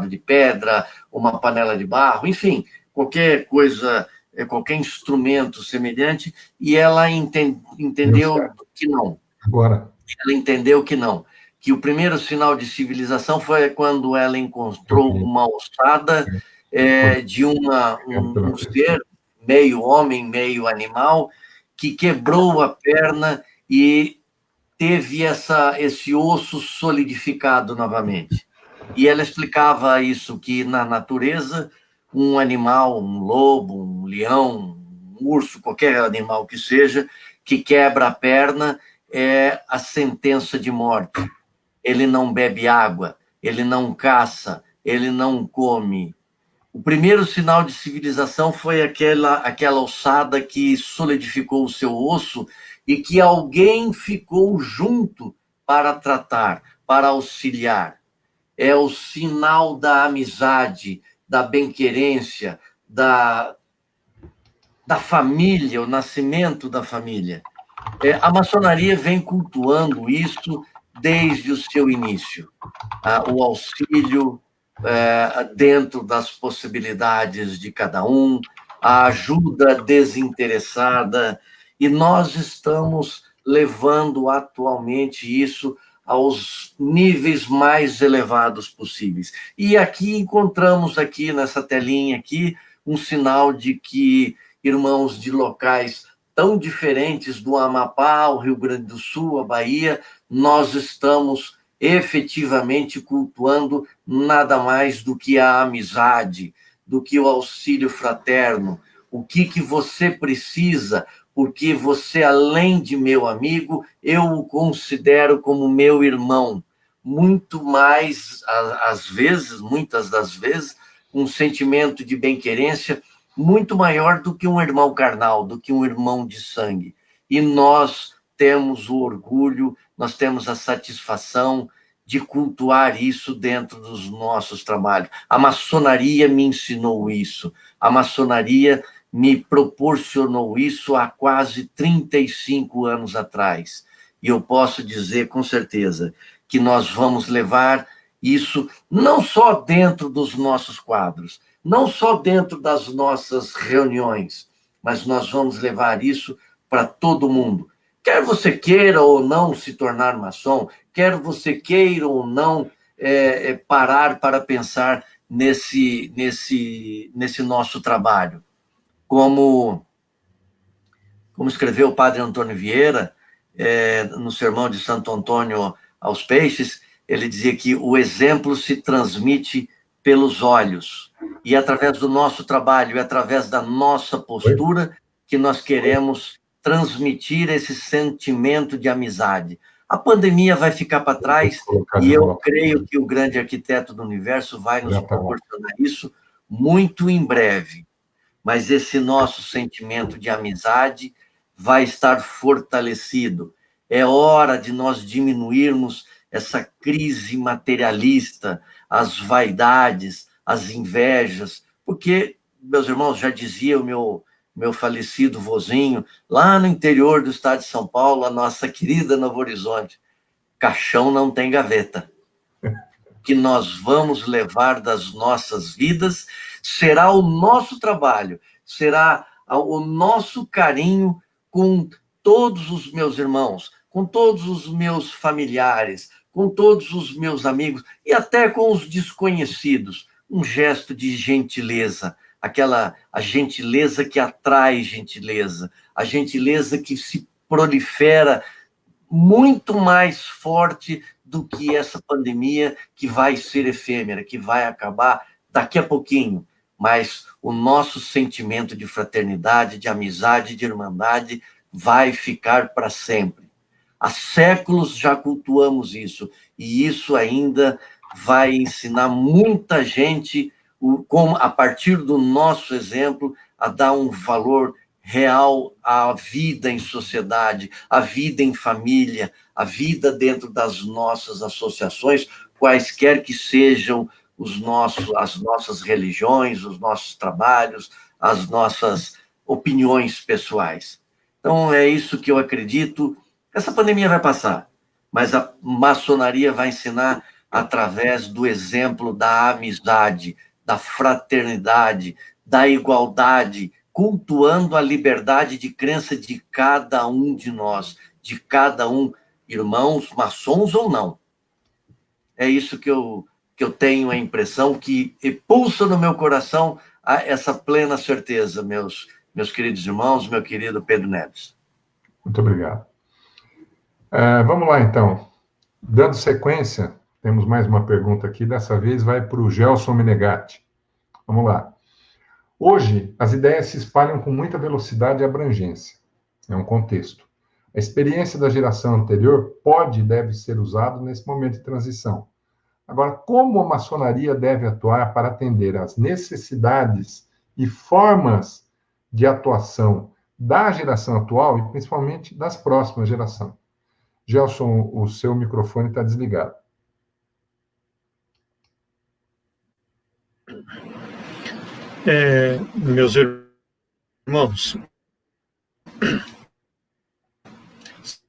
de pedra, uma panela de barro, enfim, qualquer coisa, qualquer instrumento semelhante, e ela entendeu que não. Agora. Ela entendeu que não. Que o primeiro sinal de civilização foi quando ela encontrou uma ossada de um ser, meio homem, meio animal, que quebrou a perna e teve esse osso solidificado novamente. E ela explicava isso, que na natureza, um animal, um lobo, um leão, um urso, qualquer animal que seja, que quebra a perna, é a sentença de morte. Ele não bebe água, ele não caça, ele não come. O primeiro sinal de civilização foi aquela ossada que solidificou o seu osso e que alguém ficou junto para tratar, para auxiliar. É o sinal da amizade, da bem-querência, da família, o nascimento da família. A maçonaria vem cultuando isso desde o seu início. O auxílio dentro das possibilidades de cada um, a ajuda desinteressada, e nós estamos levando atualmente isso aos níveis mais elevados possíveis. E aqui encontramos, aqui nessa telinha aqui, um sinal de que irmãos de locais tão diferentes do Amapá, ao Rio Grande do Sul, a Bahia, nós estamos efetivamente cultuando nada mais do que a amizade, do que o auxílio fraterno, o que você precisa, porque você, além de meu amigo, eu o considero como meu irmão. Muito mais, às vezes, muitas das vezes, um sentimento de bem-querência muito maior do que um irmão carnal, do que um irmão de sangue. E nós temos o orgulho, nós temos a satisfação de cultuar isso dentro dos nossos trabalhos. A maçonaria me ensinou isso, a maçonaria me proporcionou isso há quase 35 anos atrás. E eu posso dizer com certeza que nós vamos levar isso não só dentro dos nossos quadros, não só dentro das nossas reuniões, mas nós vamos levar isso para todo mundo. Quer você queira ou não se tornar maçom, quer você queira ou não parar para pensar nesse nosso trabalho. Como escreveu o padre Antônio Vieira, no sermão de Santo Antônio aos Peixes, ele dizia que o exemplo se transmite pelos olhos, e através do nosso trabalho, e através da nossa postura, que nós queremos transmitir esse sentimento de amizade. A pandemia vai ficar para trás, e eu creio que o grande arquiteto do universo vai nos proporcionar isso muito em breve. Mas esse nosso sentimento de amizade vai estar fortalecido. É hora de nós diminuirmos essa crise materialista, as vaidades, as invejas, porque, meus irmãos, já dizia o meu falecido vozinho, lá no interior do estado de São Paulo, a nossa querida Novo Horizonte, caixão não tem gaveta. Que nós vamos levar das nossas vidas será o nosso trabalho, será o nosso carinho com todos os meus irmãos, com todos os meus familiares, com todos os meus amigos e até com os desconhecidos. Um gesto de gentileza, a gentileza que atrai gentileza, a gentileza que se prolifera muito mais forte do que essa pandemia que vai ser efêmera, que vai acabar daqui a pouquinho. Mas o nosso sentimento de fraternidade, de amizade, de irmandade vai ficar para sempre. Há séculos já cultuamos isso, e isso ainda vai ensinar muita gente, a partir do nosso exemplo, a dar um valor real à vida em sociedade, à vida em família, à vida dentro das nossas associações, quaisquer que sejam as nossas religiões, os nossos trabalhos, as nossas opiniões pessoais. Então, é isso que eu acredito. Essa pandemia vai passar, mas a maçonaria vai ensinar através do exemplo da amizade, da fraternidade, da igualdade, cultuando a liberdade de crença de cada um de nós, de cada um, irmãos maçons ou não. É isso que eu tenho a impressão, que pulsa no meu coração essa plena certeza, meus queridos irmãos, meu querido Pedro Neves. Muito obrigado. Vamos lá, então. Dando sequência, temos mais uma pergunta aqui, dessa vez vai para o Gelson Menegatti. Vamos lá. Hoje, as ideias se espalham com muita velocidade e abrangência. É um contexto. A experiência da geração anterior pode e deve ser usada nesse momento de transição. Agora, como a maçonaria deve atuar para atender às necessidades e formas de atuação da geração atual e principalmente das próximas gerações? Gelson, o seu microfone está desligado. Meus irmãos,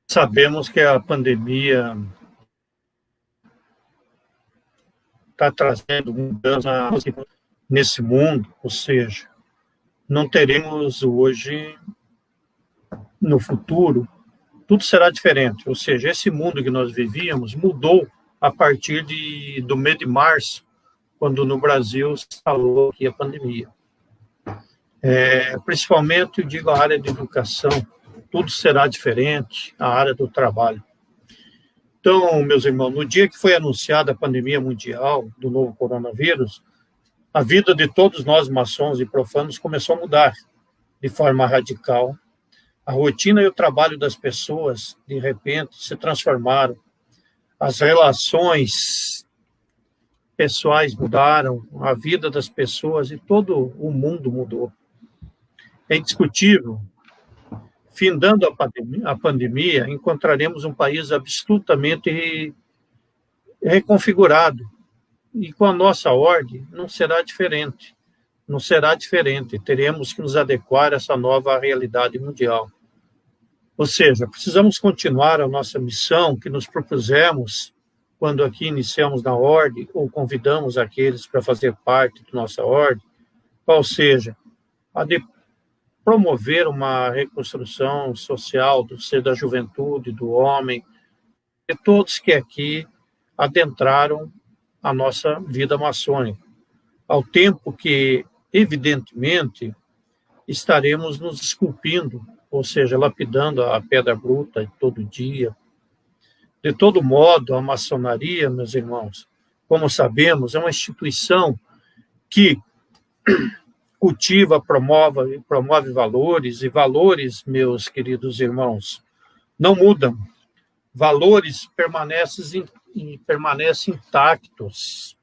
sabemos que a pandemia está trazendo mudança nesse mundo, ou seja, não teremos hoje, no futuro, tudo será diferente, ou seja, esse mundo que nós vivíamos mudou a partir do mês de março, quando no Brasil se instalou aqui a pandemia. Principalmente, eu digo, a área de educação, tudo será diferente, a área do trabalho. Então, meus irmãos, no dia que foi anunciada a pandemia mundial do novo coronavírus, a vida de todos nós, maçons e profanos, começou a mudar de forma radical. A rotina e o trabalho das pessoas, de repente, se transformaram. As relações pessoais mudaram, a vida das pessoas e todo o mundo mudou. É indiscutível. Findando a pandemia, encontraremos um país absolutamente reconfigurado. E com a nossa ordem, não será diferente. Não será diferente. Teremos que nos adequar a essa nova realidade mundial. Ou seja, precisamos continuar a nossa missão que nos propusemos quando aqui iniciamos na ordem ou convidamos aqueles para fazer parte da nossa ordem, qual seja, a de promover uma reconstrução social do ser da juventude, do homem, de todos que aqui adentraram a nossa vida maçônica, ao tempo que, evidentemente, estaremos nos esculpindo, ou seja, lapidando a pedra bruta todo dia. De todo modo, a maçonaria, meus irmãos, como sabemos, é uma instituição que cultiva, promove valores, e valores, meus queridos irmãos, não mudam. Valores permanecem intactos,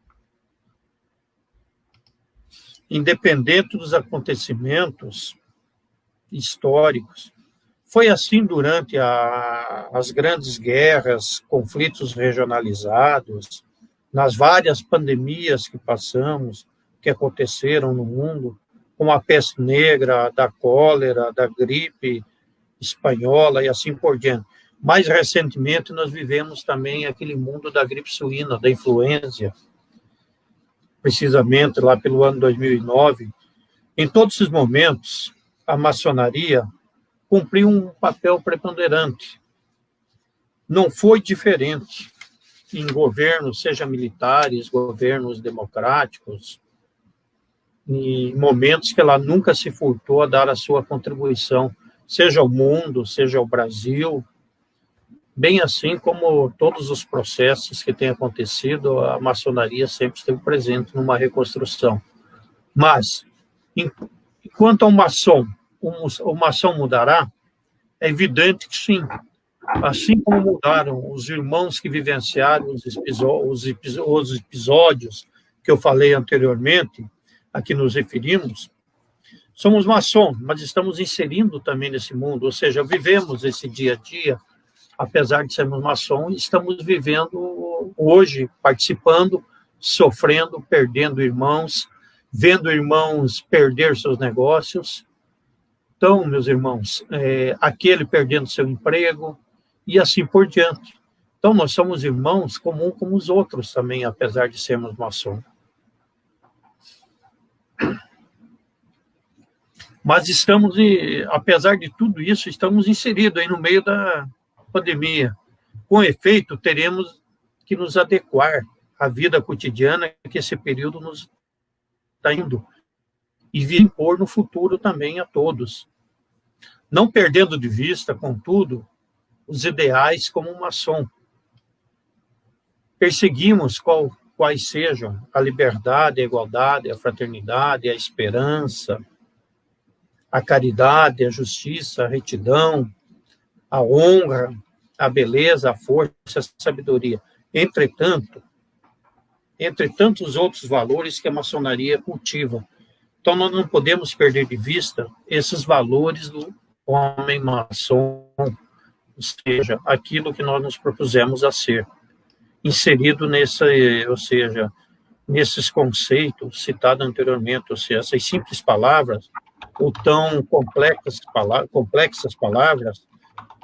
independente dos acontecimentos históricos. Foi assim durante as grandes guerras, conflitos regionalizados, nas várias pandemias que passamos, que aconteceram no mundo, como a peste negra, da cólera, da gripe espanhola e assim por diante. Mais recentemente, nós vivemos também aquele mundo da gripe suína, da influenza, precisamente lá pelo ano 2009. Em todos esses momentos, a maçonaria cumpriu um papel preponderante. Não foi diferente em governos, seja militares, governos democráticos, em momentos que ela nunca se furtou a dar a sua contribuição, seja ao mundo, seja ao Brasil, bem assim como todos os processos que têm acontecido, a maçonaria sempre esteve presente numa reconstrução. Mas, enquanto ao maçom, o maçom mudará? É evidente que sim. Assim como mudaram os irmãos que vivenciaram os episódios que eu falei anteriormente, a que nos referimos, somos maçons, mas estamos inserindo também nesse mundo, ou seja, vivemos esse dia a dia, apesar de sermos maçons, estamos vivendo hoje, participando, sofrendo, perdendo irmãos, vendo irmãos perder seus negócios. Então, meus irmãos, aquele perdendo seu emprego, e assim por diante. Então, nós somos irmãos comum como os outros também, apesar de sermos maçons. Mas estamos, apesar de tudo isso, estamos inseridos aí no meio da pandemia. Com efeito, teremos que nos adequar à vida cotidiana que esse período nos está indo e vir impor no futuro também a todos. Não perdendo de vista, contudo, os ideais como um maçom. Perseguimos quais sejam a liberdade, a igualdade, a fraternidade, a esperança, a caridade, a justiça, a retidão, a honra, a beleza, a força, a sabedoria. Entretanto, entre tantos outros valores que a maçonaria cultiva. Então, nós não podemos perder de vista esses valores do homem maçom, ou seja, aquilo que nós nos propusemos a ser, inserido nesses conceitos citados anteriormente, ou seja, essas simples palavras, ou tão complexas palavras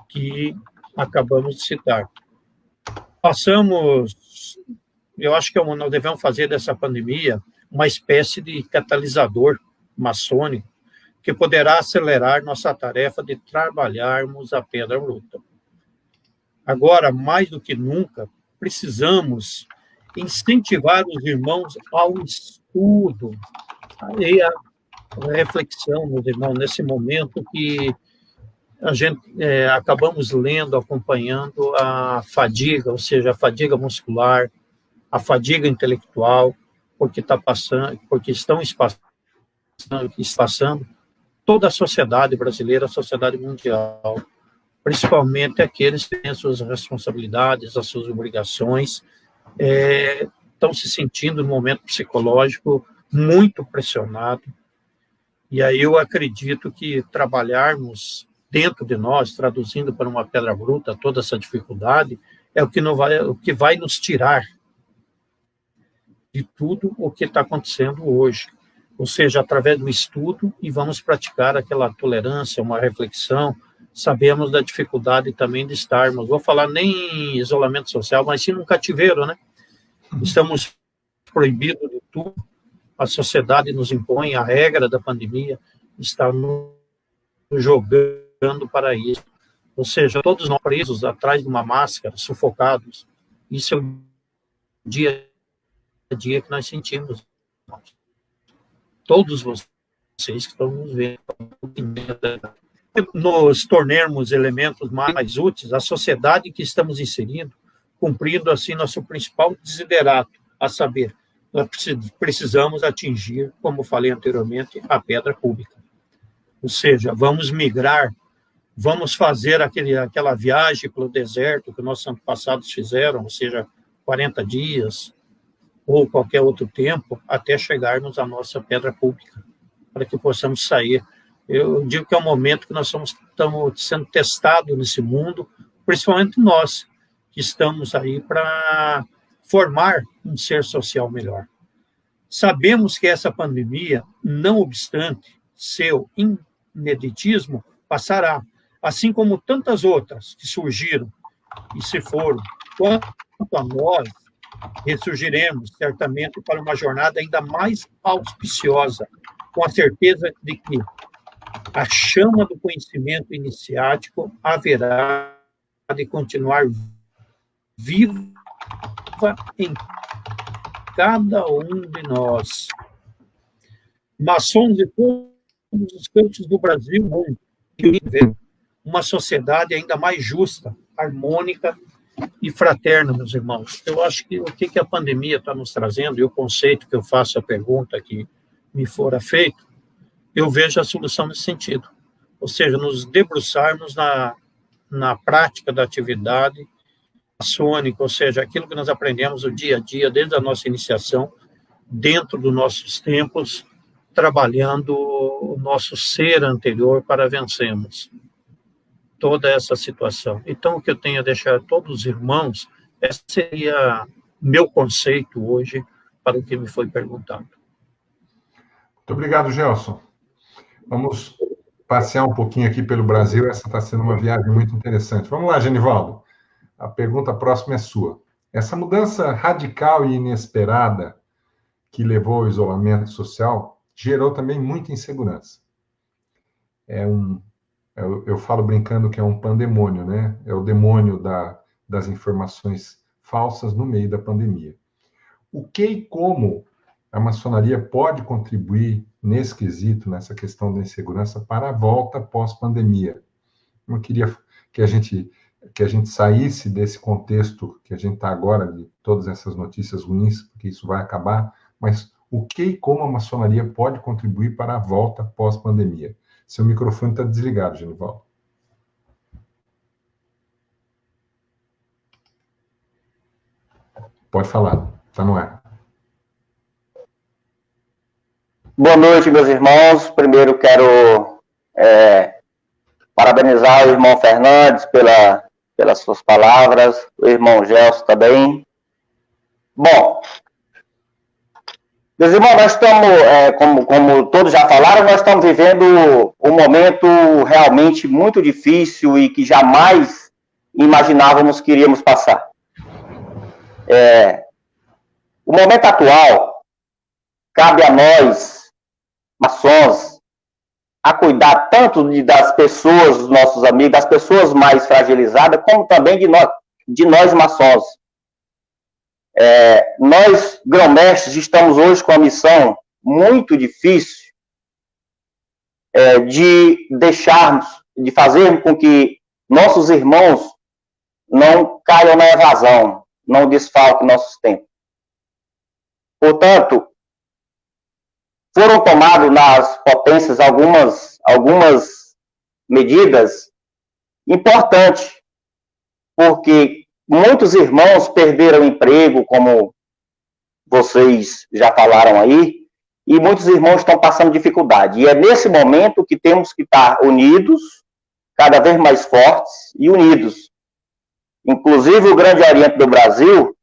que acabamos de citar. Eu acho que nós devemos fazer dessa pandemia uma espécie de catalisador maçônico que poderá acelerar nossa tarefa de trabalharmos a pedra bruta. Agora, mais do que nunca, precisamos incentivar os irmãos ao estudo e à reflexão, meus irmãos, nesse momento que a gente acabamos lendo, acompanhando a fadiga, ou seja, a fadiga muscular, a fadiga intelectual, porque estão passando toda a sociedade brasileira, a sociedade mundial, principalmente aqueles que têm as suas responsabilidades, as suas obrigações, estão se sentindo, no momento psicológico, muito pressionado. E aí eu acredito que trabalharmos dentro de nós, traduzindo para uma pedra bruta toda essa dificuldade, é o que vai nos tirar de tudo o que está acontecendo hoje. Ou seja, através do estudo, e vamos praticar aquela tolerância, uma reflexão. Sabemos da dificuldade também de estarmos, vou falar nem em isolamento social, mas sim num cativeiro, né? Estamos proibidos de tudo, a sociedade nos impõe a regra da pandemia, está nos jogando para isso. Ou seja, todos nós presos atrás de uma máscara, sufocados. Isso é o dia a dia que nós sentimos. Todos vocês que estão nos vendo, nos tornarmos elementos mais úteis à sociedade que estamos inserindo, cumprindo assim nosso principal desiderato, a saber, nós precisamos atingir, como falei anteriormente, a pedra pública. Ou seja, vamos migrar, vamos fazer aquela viagem pelo deserto que nossos antepassados fizeram, ou seja, 40 dias, ou qualquer outro tempo, até chegarmos à nossa pedra pública, para que possamos sair. Eu digo que é um momento que nós estamos sendo testados nesse mundo, principalmente nós, que estamos aí para formar um ser social melhor. Sabemos que essa pandemia, não obstante seu ineditismo, passará, assim como tantas outras que surgiram e se foram. Quanto a nós, ressurgiremos certamente para uma jornada ainda mais auspiciosa, com a certeza de que a chama do conhecimento iniciático haverá de continuar viva em cada um de nós. Maçons de todos os cantos do Brasil, mundo, e uma sociedade ainda mais justa, harmônica e fraterna, meus irmãos. Eu acho que o que a pandemia está nos trazendo, e o conceito que eu faço, a pergunta que me fora feita, eu vejo a solução nesse sentido. Ou seja, nos debruçarmos na prática da atividade maçônica, ou seja, aquilo que nós aprendemos o dia a dia, desde a nossa iniciação, dentro dos nossos tempos, trabalhando o nosso ser anterior para vencermos toda essa situação. Então, o que eu tenho a deixar a todos os irmãos, esse seria meu conceito hoje para o que me foi perguntado. Muito obrigado, Gelson. Vamos passear um pouquinho aqui pelo Brasil, essa está sendo uma viagem muito interessante. Vamos lá, Genivaldo. a pergunta próxima é sua. Essa mudança radical e inesperada que levou ao isolamento social gerou também muita insegurança. Eu falo brincando que é um pandemônio, né? É o demônio das informações falsas no meio da pandemia. O que e como a maçonaria pode contribuir nesse quesito, nessa questão da insegurança, para a volta pós-pandemia? Eu queria que a gente saísse desse contexto que a gente está agora, de todas essas notícias ruins, porque isso vai acabar, mas o que e como a maçonaria pode contribuir para a volta pós-pandemia? Seu microfone está desligado, Genivaldo. Pode falar, está no ar. Boa noite, meus irmãos. Primeiro quero parabenizar o irmão Fernandes pelas suas palavras, o irmão Gelson também. Bom, meus irmãos, nós estamos, como todos já falaram, nós estamos vivendo um momento realmente muito difícil e que jamais imaginávamos que iríamos passar. O momento atual, cabe a nós, maçons, a cuidar tanto das pessoas, dos nossos amigos, das pessoas mais fragilizadas, como também de nós maçons. Nós, grão-mestres, estamos hoje com a missão muito difícil de fazermos com que nossos irmãos não caiam na evasão, não desfalquem nossos tempos. Portanto, foram tomadas nas potências algumas medidas importantes, porque muitos irmãos perderam emprego, como vocês já falaram aí, e muitos irmãos estão passando dificuldade. E é nesse momento que temos que estar unidos, cada vez mais fortes e unidos. Inclusive, o Grande Oriente do Brasil,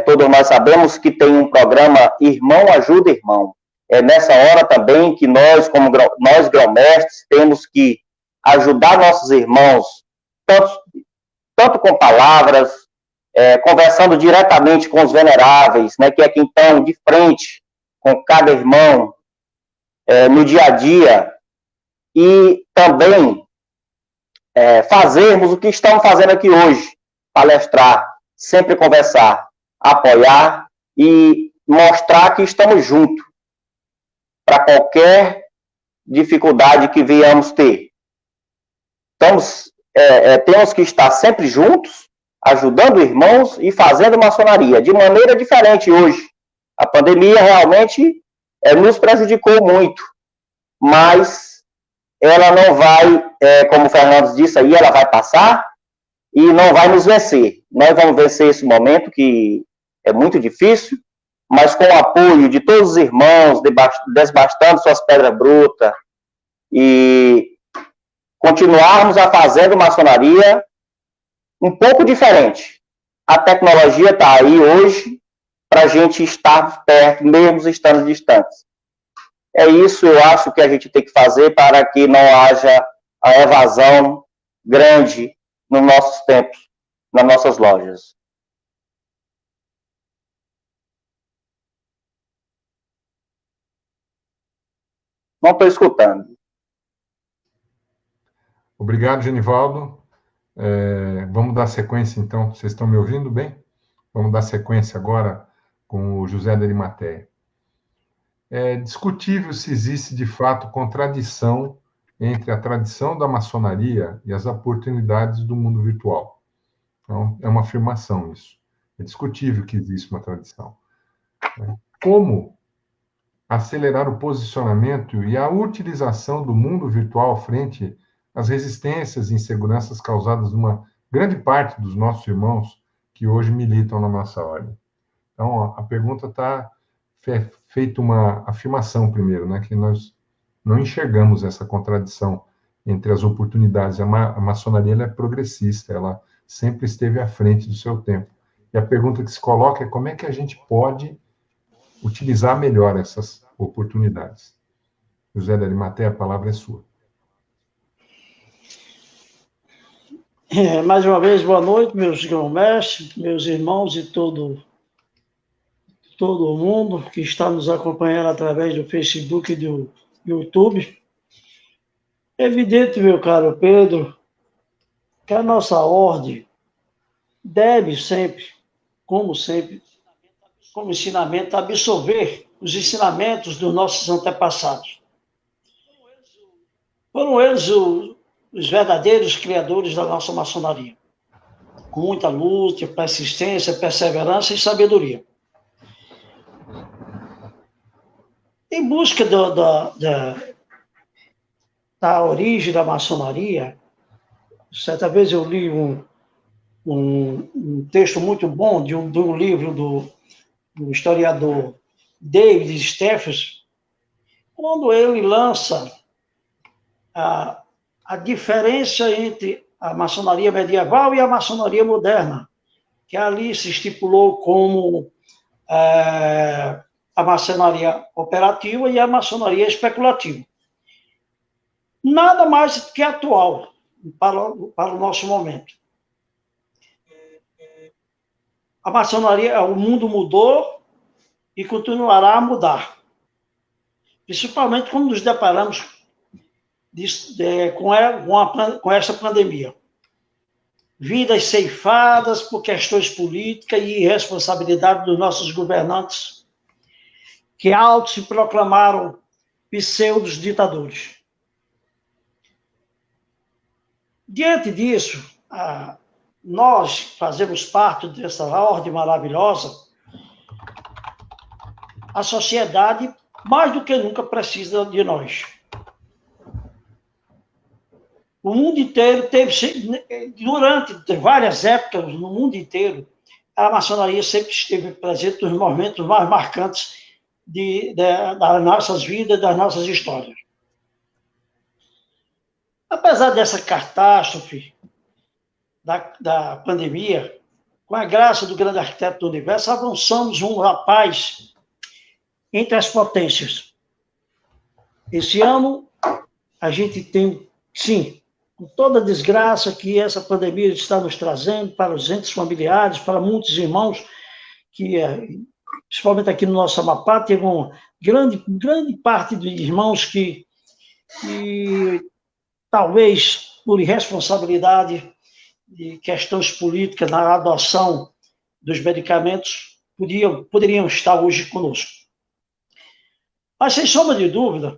todos nós sabemos que tem um programa Irmão Ajuda Irmão. É nessa hora também que nós grão-mestres, temos que ajudar nossos irmãos, tanto com palavras, conversando diretamente com os veneráveis, né, que é quem estão de frente com cada irmão no dia a dia, e também fazermos o que estamos fazendo aqui hoje, palestrar, sempre conversar, apoiar e mostrar que estamos juntos para qualquer dificuldade que venhamos ter. Temos que estar sempre juntos, ajudando irmãos e fazendo maçonaria, de maneira diferente hoje. A pandemia realmente nos prejudicou muito, mas ela não vai, como o Fernandes disse aí, ela vai passar e não vai nos vencer. Nós vamos vencer esse momento que é muito difícil, mas com o apoio de todos os irmãos, desbastando suas pedras brutas, e continuarmos a fazer maçonaria um pouco diferente. A tecnologia está aí hoje para a gente estar perto, mesmo estando distantes. É isso, eu acho, que a gente tem que fazer para que não haja a evasão grande nos nossos tempos, nas nossas lojas. Não estou escutando. Obrigado, Genivaldo. Vamos dar sequência, então. Vocês estão me ouvindo bem? Vamos dar sequência agora com o José da Arimateia. É discutível se existe, de fato, contradição entre a tradição da maçonaria e as oportunidades do mundo virtual. Então, é uma afirmação isso. É discutível que existe uma tradição. Como acelerar o posicionamento e a utilização do mundo virtual frente às resistências e inseguranças causadas numa grande parte dos nossos irmãos que hoje militam na nossa ordem? Então, a pergunta está feita uma afirmação primeiro, né, que nós não enxergamos essa contradição entre as oportunidades. A maçonaria ela é progressista, ela sempre esteve à frente do seu tempo. E a pergunta que se coloca é como é que a gente pode utilizar melhor essas oportunidades. José da Arimateia, a palavra é sua. Mais uma vez, boa noite, meus grão-mestres, meus irmãos e todo mundo que está nos acompanhando através do Facebook e do YouTube. É evidente, meu caro Pedro, que a nossa ordem deve sempre, como ensinamento, absorver os ensinamentos dos nossos antepassados. Foram eles os verdadeiros criadores da nossa maçonaria, com muita luta, persistência, perseverança e sabedoria. Em busca da origem da maçonaria, certa vez eu li um texto muito bom de um livro do historiador David Stephens, quando ele lança a diferença entre a maçonaria medieval e a maçonaria moderna, que ali se estipulou como a maçonaria operativa e a maçonaria especulativa. Nada mais que atual para o nosso momento. A maçonaria, o mundo mudou e continuará a mudar. Principalmente quando nos deparamos com essa pandemia. Vidas ceifadas por questões políticas e irresponsabilidade dos nossos governantes, que auto se proclamaram pseudos ditadores. Diante disso, nós fazemos parte dessa ordem maravilhosa. A sociedade, mais do que nunca, precisa de nós. O mundo inteiro durante várias épocas, no mundo inteiro, a maçonaria sempre esteve presente nos momentos mais marcantes das nossas vidas, das nossas histórias. Apesar dessa catástrofe da pandemia, com a graça do grande arquiteto do universo, avançamos rumo à paz entre as potências. Esse ano, a gente tem, sim, com toda a desgraça que essa pandemia está nos trazendo para os entes familiares, para muitos irmãos, que, principalmente aqui no nosso Amapá, teve uma grande parte de irmãos que talvez por irresponsabilidade de questões políticas na adoção dos medicamentos, poderiam estar hoje conosco. Mas, sem sombra de dúvida,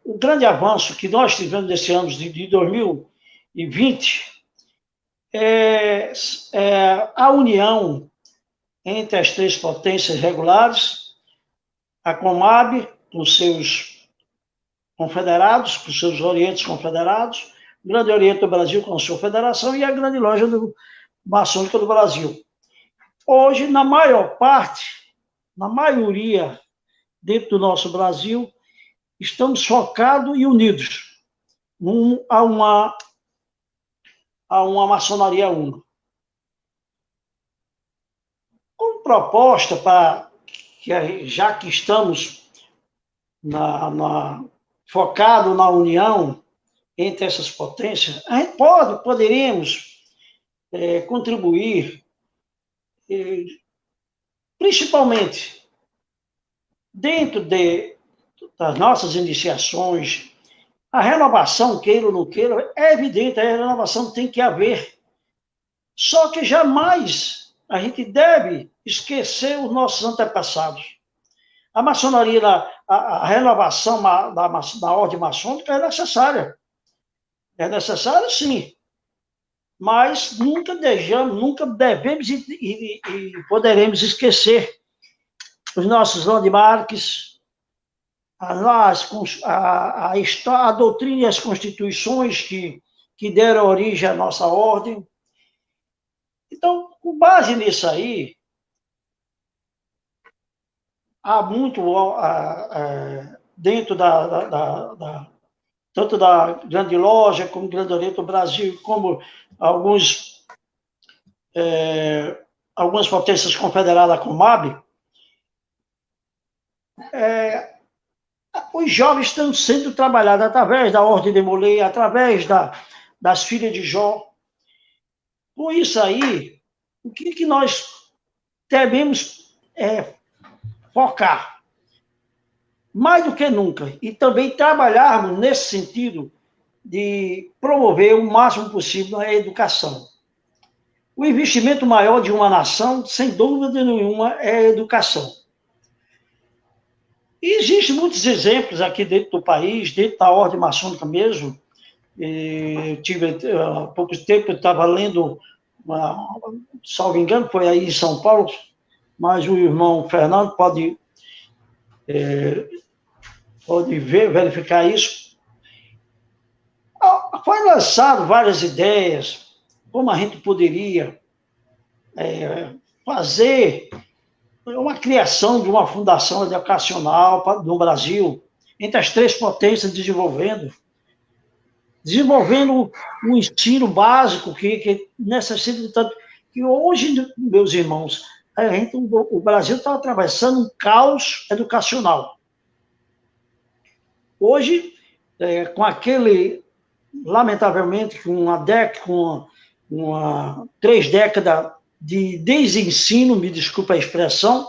o grande avanço que nós tivemos nesse ano de 2020 é a união entre as três potências regulares, a Comab, com seus confederados, com seus orientes confederados, o Grande Oriente do Brasil com a sua federação e a Grande Loja Maçônica do Brasil. Hoje, na maioria, dentro do nosso Brasil, estamos focados e unidos a uma maçonaria una. Como proposta para que, já que estamos focados na união entre essas potências, a gente poderíamos contribuir, principalmente dentro das nossas iniciações. A renovação, queira ou não queira, é evidente, a renovação tem que haver. Só que jamais a gente deve esquecer os nossos antepassados. A maçonaria, a renovação da ordem maçônica é necessária. É necessária, sim. Mas nunca devemos e poderemos esquecer os nossos landmarks, a doutrina e as constituições que deram origem à nossa ordem. Então, com base nisso aí, há muito dentro tanto da Grande Loja, como Grande Oriente do Brasil, como algumas potências confederadas, como Comab, os jovens estão sendo trabalhados através da Ordem de Molay, através das filhas de Jó. Com isso aí, o que nós devemos focar? Mais do que nunca, e também trabalharmos nesse sentido de promover o máximo possível a educação. O investimento maior de uma nação, sem dúvida nenhuma, é a educação. E existem muitos exemplos aqui dentro do país, dentro da ordem maçônica mesmo. Há pouco tempo, eu estava lendo, salvo engano, foi aí em São Paulo, mas o irmão Fernando pode verificar isso. Foi lançado várias ideias, como a gente poderia fazer uma criação de uma fundação educacional no Brasil, entre as três potências, desenvolvendo um ensino básico que necessita de tanto. Que hoje, meus irmãos, o Brasil está atravessando um caos educacional. Hoje, com aquele, lamentavelmente, com 3 décadas de desensino, me desculpa a expressão,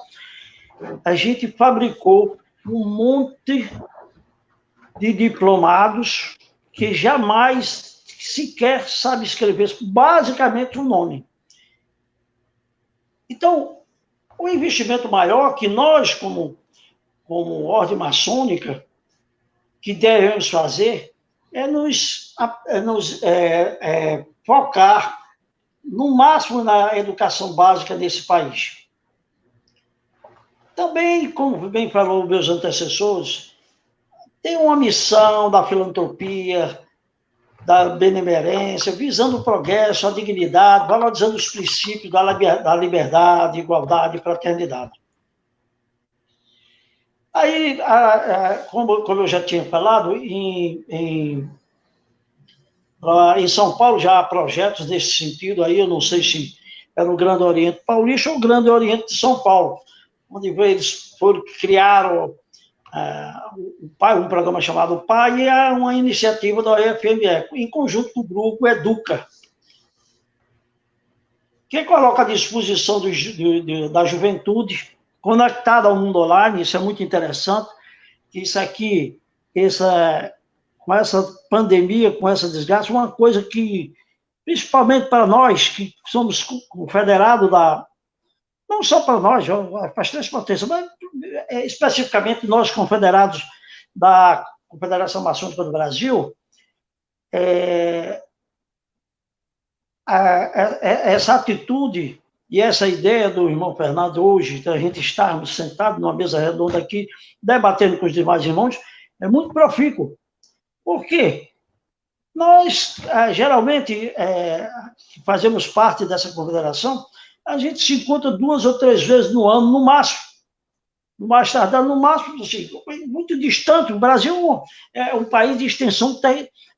a gente fabricou um monte de diplomados que jamais sequer sabe escrever basicamente o nome. Então, o investimento maior que nós, como ordem maçônica, que devemos fazer é nos focar no máximo na educação básica nesse país. Também, como bem falou meus antecessores, tem uma missão da filantropia, da benemerência, visando o progresso, a dignidade, valorizando os princípios da liberdade, igualdade e fraternidade. Aí, como eu já tinha falado, em São Paulo já há projetos nesse sentido, aí eu não sei se é no Grande Oriente Paulista ou Grande Oriente de São Paulo, onde eles criaram um programa chamado PAI e uma iniciativa da UFME, em conjunto com o grupo Educa, que coloca à disposição da juventude conectada ao mundo online. Isso é muito interessante, isso aqui, com essa pandemia, com essa desgraça, uma coisa que, principalmente para nós, que somos confederados não só para nós, para as três potências, mas especificamente nós, confederados da Confederação Maçônica do Brasil, essa atitude e essa ideia do irmão Fernando hoje, de a gente estarmos sentados numa mesa redonda aqui, debatendo com os demais irmãos, é muito profícuo. Por quê? Nós, geralmente, fazemos parte dessa confederação, a gente se encontra 2 ou 3 vezes no ano, no máximo. No mais tardar, no máximo, assim, muito distante. O Brasil é um país de extensão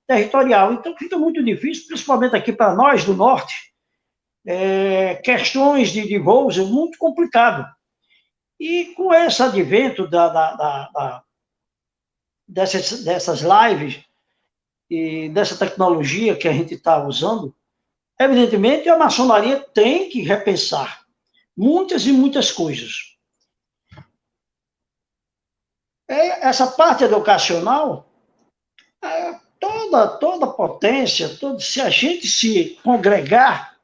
territorial, então fica muito difícil, principalmente aqui para nós, do Norte, questões de voos é muito complicado. E com esse advento dessas lives e dessa tecnologia que a gente está usando, evidentemente a maçonaria tem que repensar muitas e muitas coisas. Essa parte educacional, toda potência, se a gente se congregar,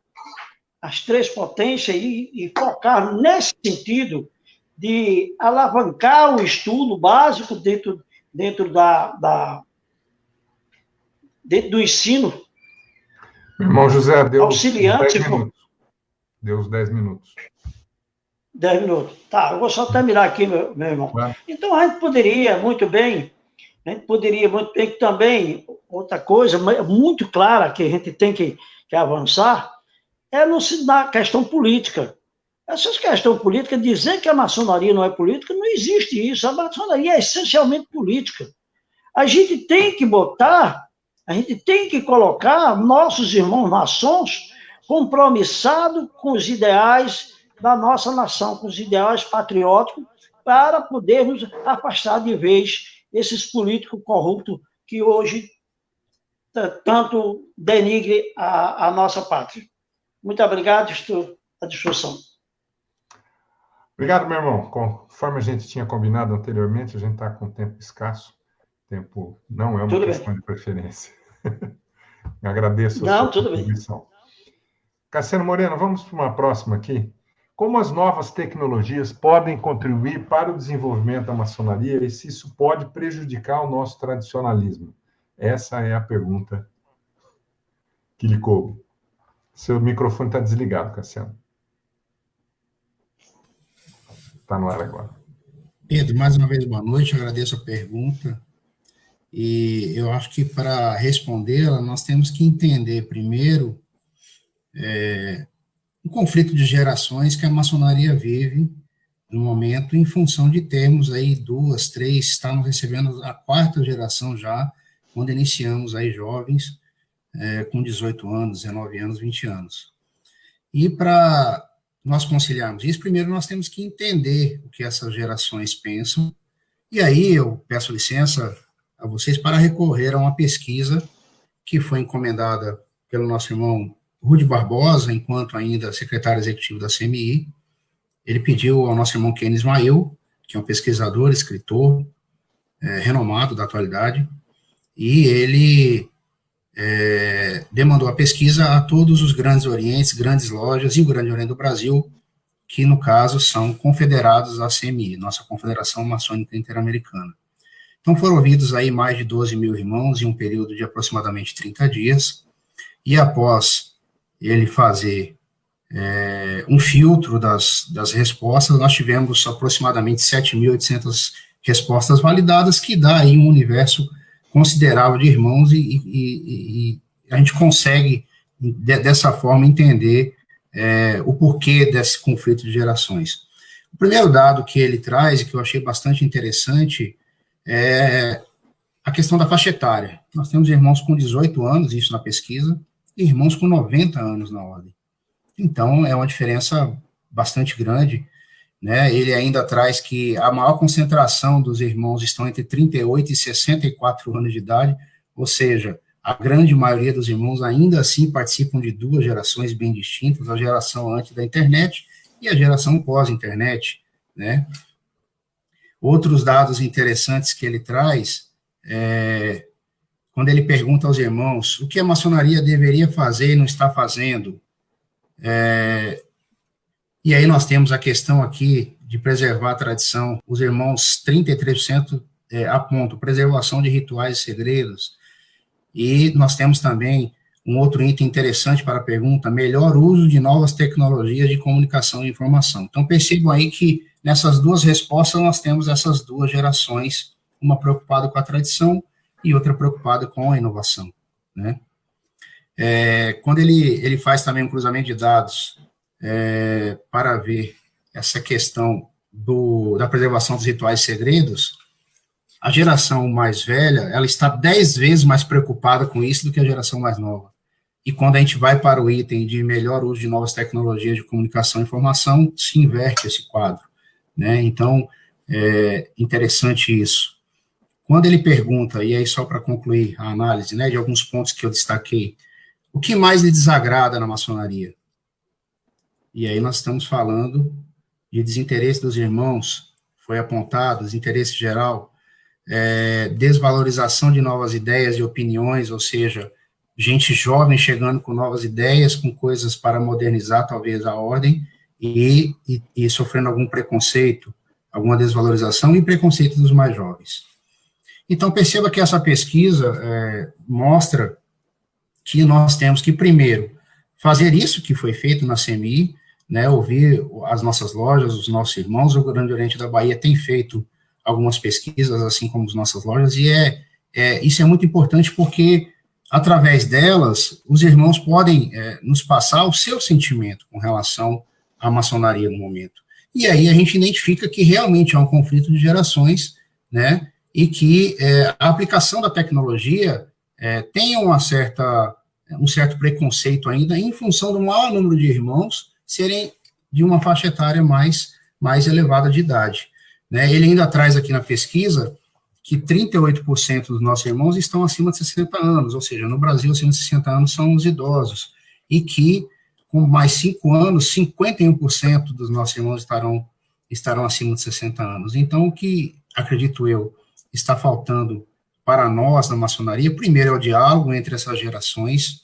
as três potências, e focar nesse sentido de alavancar o estudo básico dentro do ensino. Irmão José, deu auxiliante, 10 minutos. Deu os 10 minutos. 10 minutos. Tá, eu vou só terminar aqui, meu irmão. Então, a gente poderia muito bem também, outra coisa muito clara que a gente tem que avançar, na questão política. Essa questão política, dizer que a maçonaria não é política, não existe isso. A maçonaria é essencialmente política. A gente tem que colocar nossos irmãos maçons compromissados com os ideais da nossa nação, com os ideais patrióticos, para podermos afastar de vez esses políticos corruptos que hoje tanto denigre a nossa pátria. Muito obrigado, estou à disposição. Obrigado, meu irmão. Conforme a gente tinha combinado anteriormente, a gente está com tempo escasso. Tempo não é uma questão de preferência. Agradeço a sua contribuição. Cassiano Moreno, vamos para uma próxima aqui. Como as novas tecnologias podem contribuir para o desenvolvimento da maçonaria e se isso pode prejudicar o nosso tradicionalismo? Essa é a pergunta que lhe coube. Seu microfone está desligado, Cassiano. Está no ar agora. Pedro, mais uma vez, boa noite, agradeço a pergunta. E eu acho que para respondê-la, nós temos que entender primeiro um conflito de gerações que a maçonaria vive no momento, em função de termos aí 2, 3, estamos recebendo a 4ª geração já, quando iniciamos aí jovens com 18 anos, 19 anos, 20 anos. E para nós conciliarmos isso, primeiro nós temos que entender o que essas gerações pensam, e aí eu peço licença a vocês para recorrer a uma pesquisa que foi encomendada pelo nosso irmão Rude Barbosa, enquanto ainda secretário executivo da CMI. Ele pediu ao nosso irmão Ken Ismael, que é um pesquisador, escritor, renomado da atualidade, e ele demandou a pesquisa a todos os grandes orientes, grandes lojas e o Grande Oriente do Brasil, que no caso são confederados à CMI, nossa Confederação Maçônica Interamericana. Então foram ouvidos aí mais de 12 mil irmãos em um período de aproximadamente 30 dias, e após ele fazer um filtro das respostas, nós tivemos aproximadamente 7.800 respostas validadas, que dá aí um universo considerável de irmãos, e a gente consegue, dessa forma, entender o porquê desse conflito de gerações. O primeiro dado que ele traz, e que eu achei bastante interessante, é a questão da faixa etária. Nós temos irmãos com 18 anos, isso na pesquisa, e irmãos com 90 anos na ordem. Então, é uma diferença bastante grande, né? Ele ainda traz que a maior concentração dos irmãos estão entre 38 e 64 anos de idade, ou seja, a grande maioria dos irmãos ainda assim participam de 2 gerações bem distintas, a geração antes da internet e a geração pós-internet, né? Outros dados interessantes que ele traz, quando ele pergunta aos irmãos o que a maçonaria deveria fazer e não está fazendo, e aí nós temos a questão aqui de preservar a tradição. Os irmãos, 33% apontam preservação de rituais e segredos, e nós temos também um outro item interessante para a pergunta, melhor uso de novas tecnologias de comunicação e informação. Então percebam aí que nessas 2 respostas nós temos essas 2 gerações, uma preocupada com a tradição e outra preocupada com a inovação, né? Quando ele faz também um cruzamento de dados para ver essa questão da preservação dos rituais segredos, a geração mais velha, ela está 10 vezes mais preocupada com isso do que a geração mais nova. E quando a gente vai para o item de melhor uso de novas tecnologias de comunicação e informação, se inverte esse quadro, né? Então, é interessante isso. Quando ele pergunta, e aí só para concluir a análise, né, de alguns pontos que eu destaquei, o que mais lhe desagrada na maçonaria? E aí nós estamos falando de desinteresse dos irmãos, foi apontado, desinteresse geral, desvalorização de novas ideias e opiniões, ou seja, gente jovem chegando com novas ideias, com coisas para modernizar talvez a ordem, e sofrendo algum preconceito, alguma desvalorização e preconceito dos mais jovens. Então perceba que essa pesquisa mostra que nós temos que, primeiro, fazer isso que foi feito na CMI, né, ouvir as nossas lojas, os nossos irmãos. O Grande Oriente da Bahia tem feito algumas pesquisas, assim como as nossas lojas, e isso é muito importante porque, através delas, os irmãos podem nos passar o seu sentimento com relação à maçonaria no momento. E aí a gente identifica que realmente há um conflito de gerações, né, e que a aplicação da tecnologia tem um certo preconceito ainda, em função do maior número de irmãos serem de uma faixa etária mais elevada de idade, né? Ele ainda traz aqui na pesquisa que 38% dos nossos irmãos estão acima de 60 anos, ou seja, no Brasil, acima de 60 anos são os idosos, e que, com mais 5 anos, 51% dos nossos irmãos estarão acima de 60 anos. Então, o que, acredito eu, está faltando para nós, na maçonaria, primeiro é o diálogo entre essas gerações,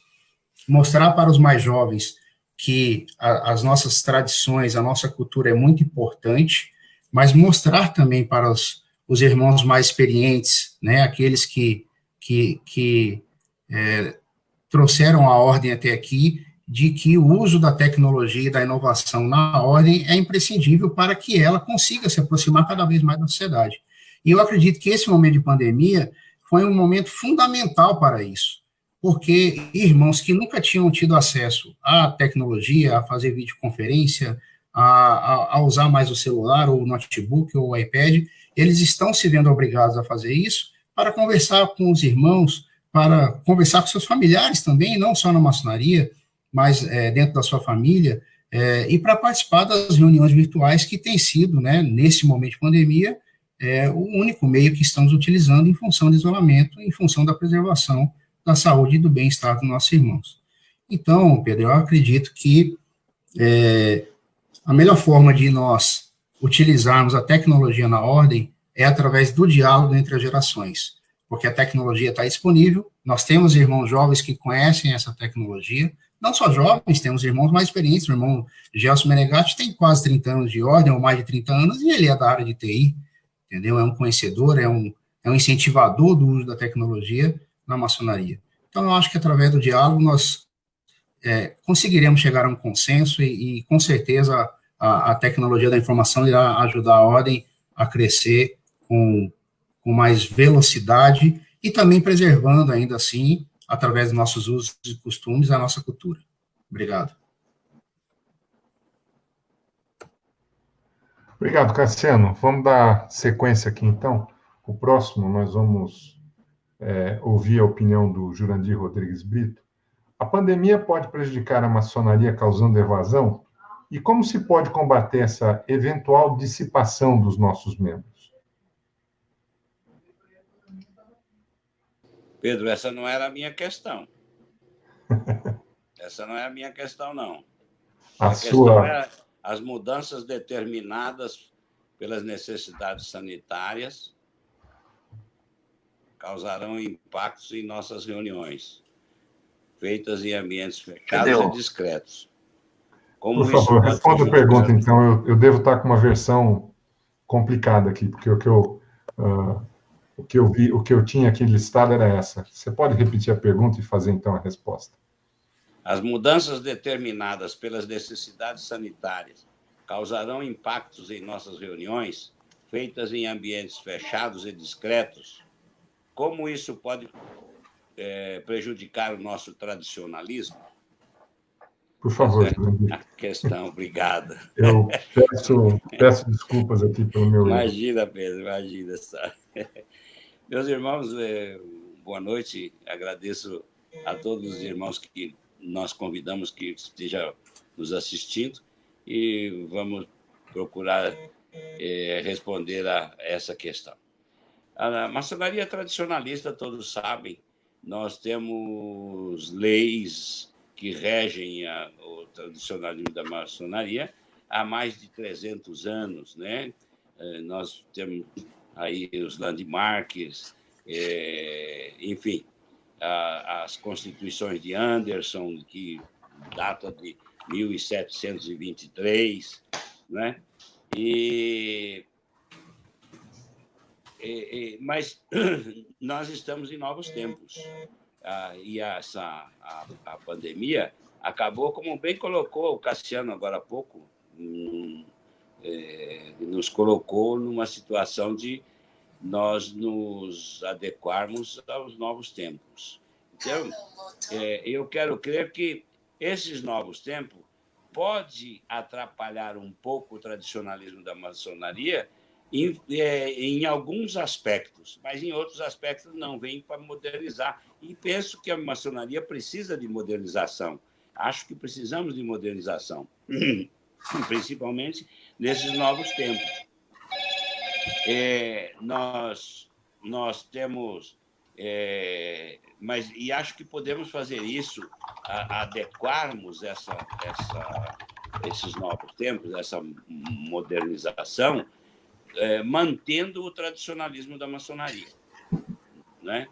mostrar para os mais jovens que as nossas tradições, a nossa cultura é muito importante, mas mostrar também para os irmãos mais experientes, né, aqueles que trouxeram a ordem até aqui, de que o uso da tecnologia e da inovação na ordem é imprescindível para que ela consiga se aproximar cada vez mais da sociedade. E eu acredito que esse momento de pandemia foi um momento fundamental para isso, porque irmãos que nunca tinham tido acesso à tecnologia, a fazer videoconferência, a usar mais o celular, ou o notebook, ou o iPad, eles estão se vendo obrigados a fazer isso para conversar com os irmãos, para conversar com seus familiares também, não só na maçonaria, mas dentro da sua família, e para participar das reuniões virtuais que tem sido, né, nesse momento de pandemia, o único meio que estamos utilizando em função do isolamento, em função da preservação da saúde e do bem-estar dos nossos irmãos. Então, Pedro, eu acredito que a melhor forma de nós utilizarmos a tecnologia na ordem é através do diálogo entre as gerações, porque a tecnologia está disponível, nós temos irmãos jovens que conhecem essa tecnologia, não só jovens, temos irmãos mais experientes, o irmão Gelson Menegatti tem quase 30 anos de ordem, ou mais de 30 anos, e ele é da área de TI, entendeu? É um conhecedor, é um incentivador do uso da tecnologia na maçonaria. Então, eu acho que através do diálogo nós conseguiremos chegar a um consenso e com certeza a tecnologia da informação irá ajudar a ordem a crescer com mais velocidade e também preservando ainda assim, através dos nossos usos e costumes, a nossa cultura. Obrigado. Obrigado, Cassiano. Vamos dar sequência aqui, então. O próximo, nós vamos ouvir a opinião do Jurandir Rodrigues Brito. A pandemia pode prejudicar a maçonaria causando evasão? E como se pode combater essa eventual dissipação dos nossos membros? Pedro, essa não era a minha questão. Essa não é a minha questão, não. A questão é as mudanças determinadas pelas necessidades sanitárias causarão impactos em nossas reuniões, feitas em ambientes fechados e discretos. Por favor, responda a pergunta, então. Eu devo estar com uma versão complicada aqui, porque o que eu tinha aqui listado era essa. Você pode repetir a pergunta e fazer, então, a resposta? As mudanças determinadas pelas necessidades sanitárias causarão impactos em nossas reuniões, feitas em ambientes fechados e discretos. Como isso pode prejudicar o nosso tradicionalismo? Por favor, a questão, obrigado. Eu peço desculpas aqui pelo meu... Imagina, Pedro, imagina. Sabe? Meus irmãos, boa noite. Agradeço a todos os irmãos que nós convidamos que estejam nos assistindo e vamos procurar responder a essa questão. A maçonaria tradicionalista, todos sabem, nós temos leis que regem o tradicionalismo da maçonaria há mais de 300 anos, né? Nós temos aí os landmarks, enfim, as constituições de Anderson, que data de 1723, né? Mas nós estamos em novos tempos. E a pandemia acabou, como bem colocou o Cassiano agora há pouco, nos colocou numa situação de nós nos adequarmos aos novos tempos. Então, eu quero crer que esses novos tempos podem atrapalhar um pouco o tradicionalismo da maçonaria em alguns aspectos, mas em outros aspectos não, vem para modernizar. E penso que a maçonaria precisa de modernização. Acho que precisamos de modernização, principalmente nesses novos tempos. Nós nós temos... mas e acho que podemos fazer isso, adequarmos esses novos tempos, essa modernização, mantendo o tradicionalismo da maçonaria, né?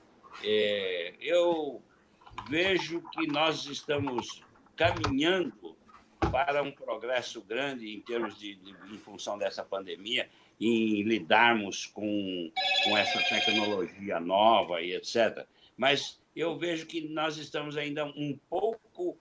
Eu vejo que nós estamos caminhando para um progresso grande em termos em função dessa pandemia, em lidarmos com essa tecnologia nova e etc. Mas eu vejo que nós estamos ainda um pouco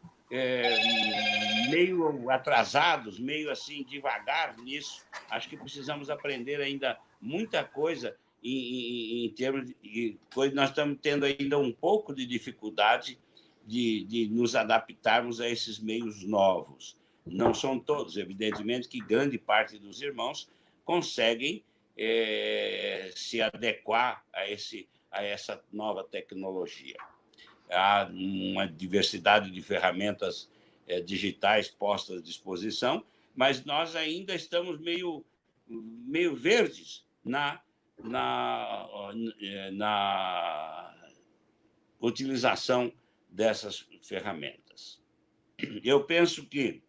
meio atrasados, meio assim devagar nisso. Acho que precisamos aprender ainda muita coisa em termos de coisa. Nós estamos tendo ainda um pouco de dificuldade de nos adaptarmos a esses meios novos. Não são todos, evidentemente, que grande parte dos irmãos conseguem se adequar a essa nova tecnologia. Há uma diversidade de ferramentas digitais postas à disposição, mas nós ainda estamos meio verdes na utilização dessas ferramentas. Eu penso que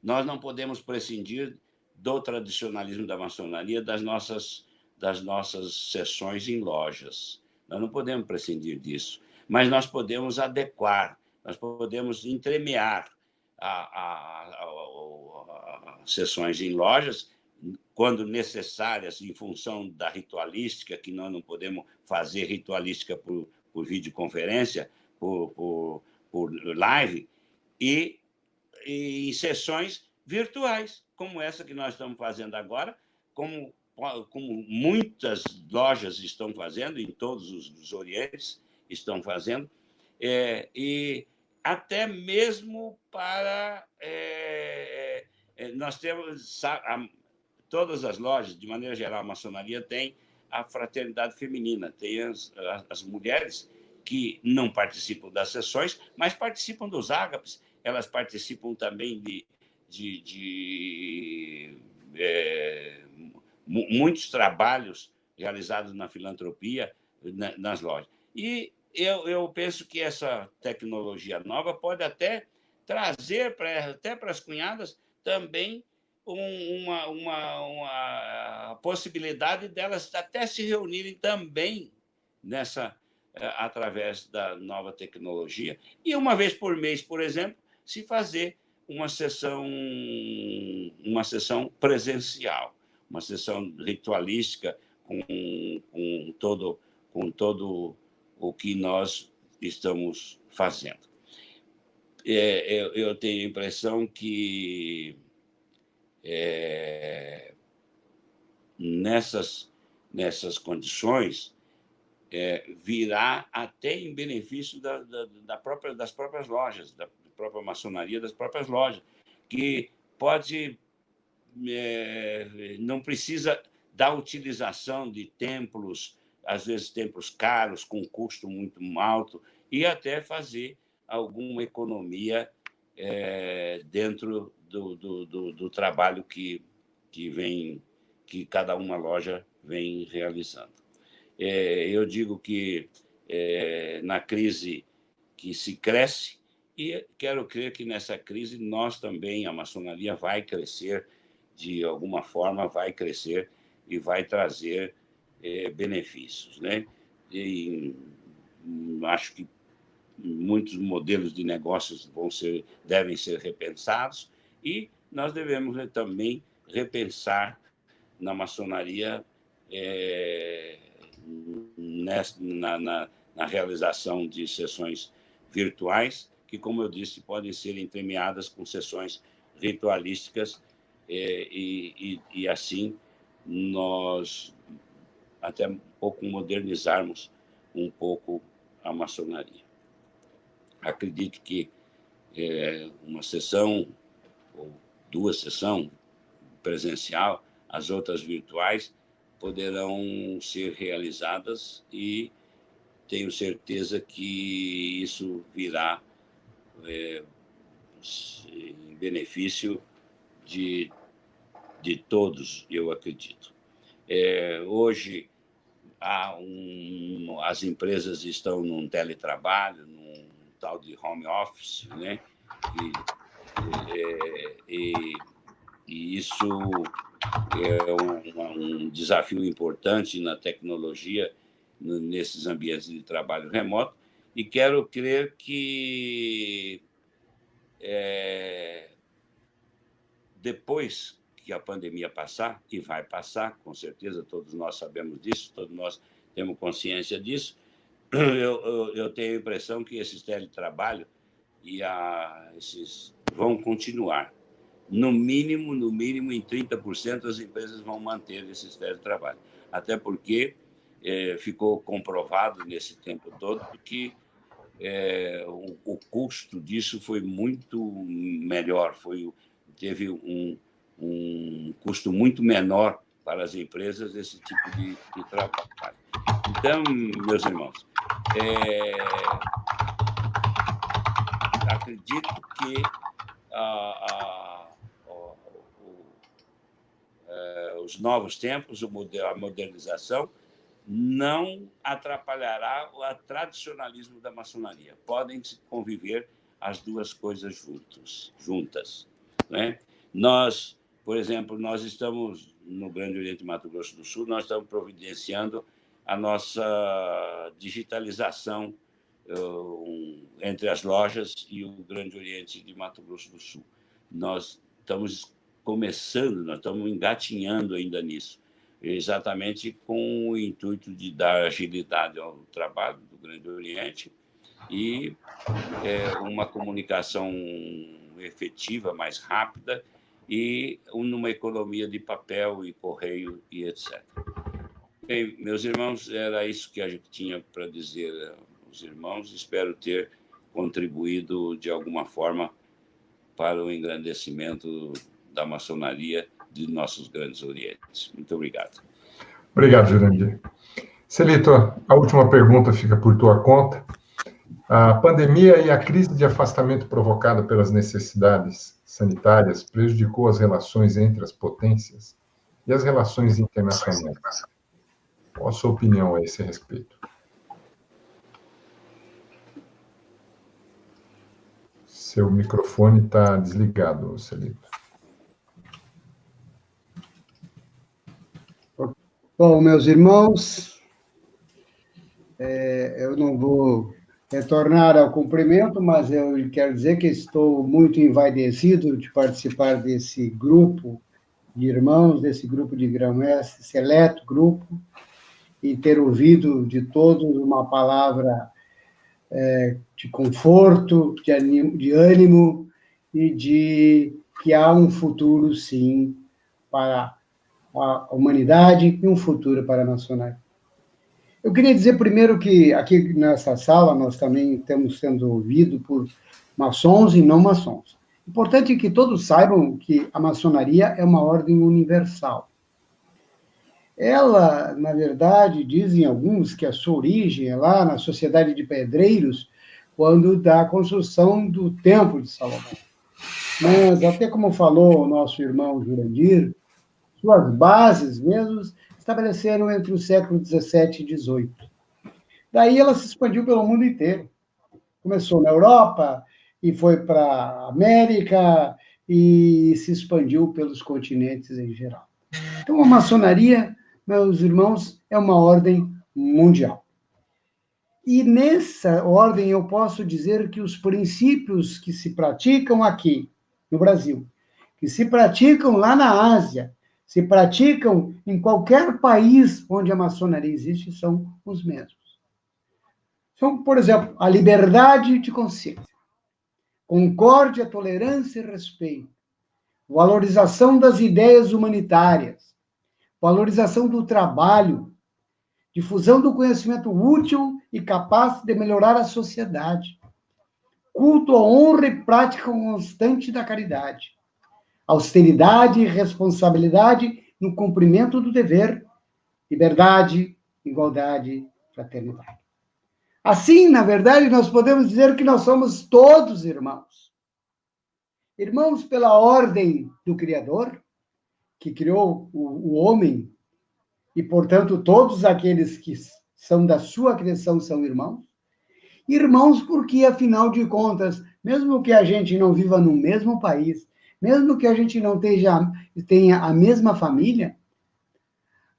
nós não podemos prescindir do tradicionalismo da maçonaria das nossas sessões em lojas. Nós não podemos prescindir disso, mas nós podemos adequar, nós podemos entremear sessões em lojas, quando necessárias, em função da ritualística, que nós não podemos fazer ritualística por videoconferência, por live, e em sessões virtuais, como essa que nós estamos fazendo agora, como muitas lojas estão fazendo, em todos os orientes estão fazendo, e até mesmo para... nós temos... todas as lojas, de maneira geral, a maçonaria tem a fraternidade feminina, tem as mulheres que não participam das sessões, mas participam dos ágapes, elas participam também de muitos trabalhos realizados na filantropia, nas lojas. E eu penso que essa tecnologia nova pode até trazer até para as cunhadas também uma possibilidade delas até se reunirem também através da nova tecnologia. E uma vez por mês, por exemplo, se fazer uma sessão presencial, uma sessão ritualística com todo o que nós estamos fazendo. Eu tenho a impressão que nessas condições virá até em benefício das próprias lojas, da própria maçonaria, das próprias lojas, que pode... não precisa da utilização de templos, às vezes templos caros, com custo muito alto, e até fazer alguma economia dentro do trabalho que cada uma loja vem realizando. Eu digo que na crise que se cresce, e quero crer que nessa crise nós também, a maçonaria vai crescer, de alguma forma vai crescer e vai trazer benefícios, né? E acho que muitos modelos de negócios devem ser repensados, e nós devemos também repensar na maçonaria na realização de sessões virtuais, que, como eu disse, podem ser entremeadas com sessões ritualísticas, e assim nós até um pouco modernizarmos um pouco a maçonaria. Acredito que uma sessão ou duas sessões presencial, as outras virtuais, poderão ser realizadas, e tenho certeza que isso virá em benefício de todos, eu acredito. Hoje, as empresas estão num teletrabalho, num tal de home office, né? E isso é um desafio importante na tecnologia, nesses ambientes de trabalho remoto, e quero crer que depois que a pandemia passar, e vai passar, com certeza, todos nós sabemos disso, todos nós temos consciência disso, eu tenho a impressão que esses teletrabalho esses vão continuar. No mínimo, em 30% as empresas vão manter esses teletrabalho. Até porque ficou comprovado nesse tempo todo que o custo disso foi muito melhor, teve um custo muito menor para as empresas esse tipo de trabalho. Então, meus irmãos, acredito que os novos tempos, a modernização, não atrapalhará o tradicionalismo da maçonaria. Podem conviver as duas coisas juntas, né? Nós, por exemplo, nós estamos no Grande Oriente Mato Grosso do Sul, nós estamos providenciando a nossa digitalização entre as lojas e o Grande Oriente de Mato Grosso do Sul. Nós estamos começando, nós estamos engatinhando ainda nisso, exatamente com o intuito de dar agilidade ao trabalho do Grande Oriente e uma comunicação efetiva, mais rápida, e numa economia de papel e correio e etc. Bem, meus irmãos, era isso que a gente tinha para dizer aos irmãos. Espero ter contribuído de alguma forma para o engrandecimento da maçonaria de nossos grandes orientes. Muito obrigado. Obrigado, Jurandir. Celito, a última pergunta fica por tua conta. A pandemia e a crise de afastamento provocada pelas necessidades sanitárias prejudicou as relações entre as potências e as relações internacionais. Qual a sua opinião a esse respeito? Seu microfone está desligado, Celito. Bom, meus irmãos, eu não vou retornar ao cumprimento, mas eu quero dizer que estou muito envaidecido de participar desse grupo de irmãos, desse grupo de grão-mestre, seleto grupo, e ter ouvido de todos uma palavra de conforto, de ânimo e de que há um futuro, sim, para a humanidade e um futuro para a maçonaria. Eu queria dizer primeiro que aqui nessa sala nós também estamos sendo ouvidos por maçons e não maçons. Importante que todos saibam que a maçonaria é uma ordem universal. Ela, na verdade, dizem alguns que a sua origem é lá na Sociedade de Pedreiros, quando da construção do Templo de Salomão. Mas, até como falou o nosso irmão Jurandir, suas bases mesmo estabeleceram entre o século XVII e XVIII. Daí ela se expandiu pelo mundo inteiro. Começou na Europa e foi para a América e se expandiu pelos continentes em geral. Então, a maçonaria, meus irmãos, é uma ordem mundial. E nessa ordem eu posso dizer que os princípios que se praticam aqui, no Brasil, que se praticam lá na Ásia, se praticam em qualquer país onde a maçonaria existe, são os mesmos. São, por exemplo, a liberdade de consciência, concórdia, tolerância e respeito, valorização das ideias humanitárias, valorização do trabalho, difusão do conhecimento útil e capaz de melhorar a sociedade, culto à honra e prática constante da caridade, austeridade e responsabilidade no cumprimento do dever, liberdade, igualdade, fraternidade. Assim, na verdade, nós podemos dizer que nós somos todos irmãos. Irmãos pela ordem do Criador, que criou o homem e, portanto, todos aqueles que são da sua criação são irmãos. Irmãos porque, afinal de contas, mesmo que a gente não viva no mesmo país, mesmo que a gente não tenha a mesma família,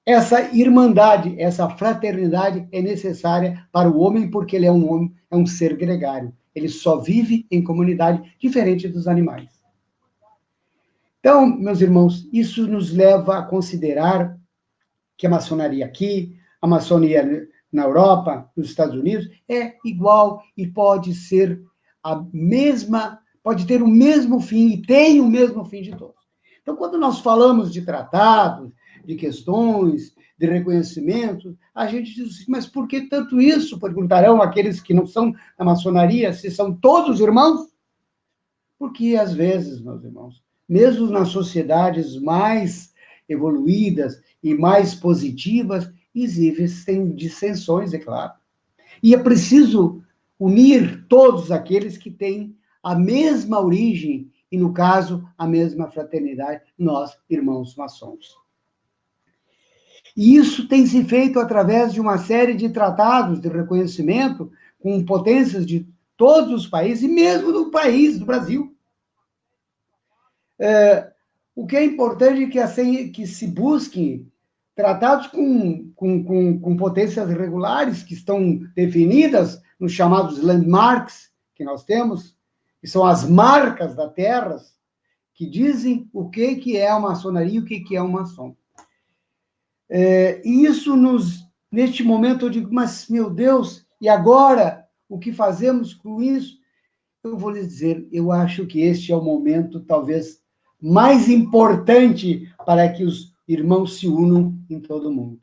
essa irmandade, essa fraternidade é necessária para o homem, porque ele é um homem, é um ser gregário. Ele só vive em comunidade, diferente dos animais. Então, meus irmãos, isso nos leva a considerar que a maçonaria aqui, a maçonaria na Europa, nos Estados Unidos, é igual e pode ser a mesma, pode ter o mesmo fim e tem o mesmo fim de todos. Então, quando nós falamos de tratados, de questões, de reconhecimento, a gente diz assim, mas por que tanto isso? Perguntarão aqueles que não são da maçonaria, se são todos irmãos? Porque, às vezes, meus irmãos, mesmo nas sociedades mais evoluídas e mais positivas, existem dissensões, é claro. E é preciso unir todos aqueles que têm a mesma origem e, no caso, a mesma fraternidade, nós, irmãos maçons. E isso tem se feito através de uma série de tratados de reconhecimento com potências de todos os países, e mesmo do país, do Brasil. O que é importante é que se busquem tratados com potências regulares, que estão definidas nos chamados landmarks que nós temos, que são as marcas da terra, que dizem o que é a maçonaria e o que é um maçom. E isso neste momento eu digo, mas, meu Deus, e agora? O que fazemos com isso? Eu vou lhes dizer, eu acho que este é o momento, talvez, mais importante para que os irmãos se unam em todo o mundo.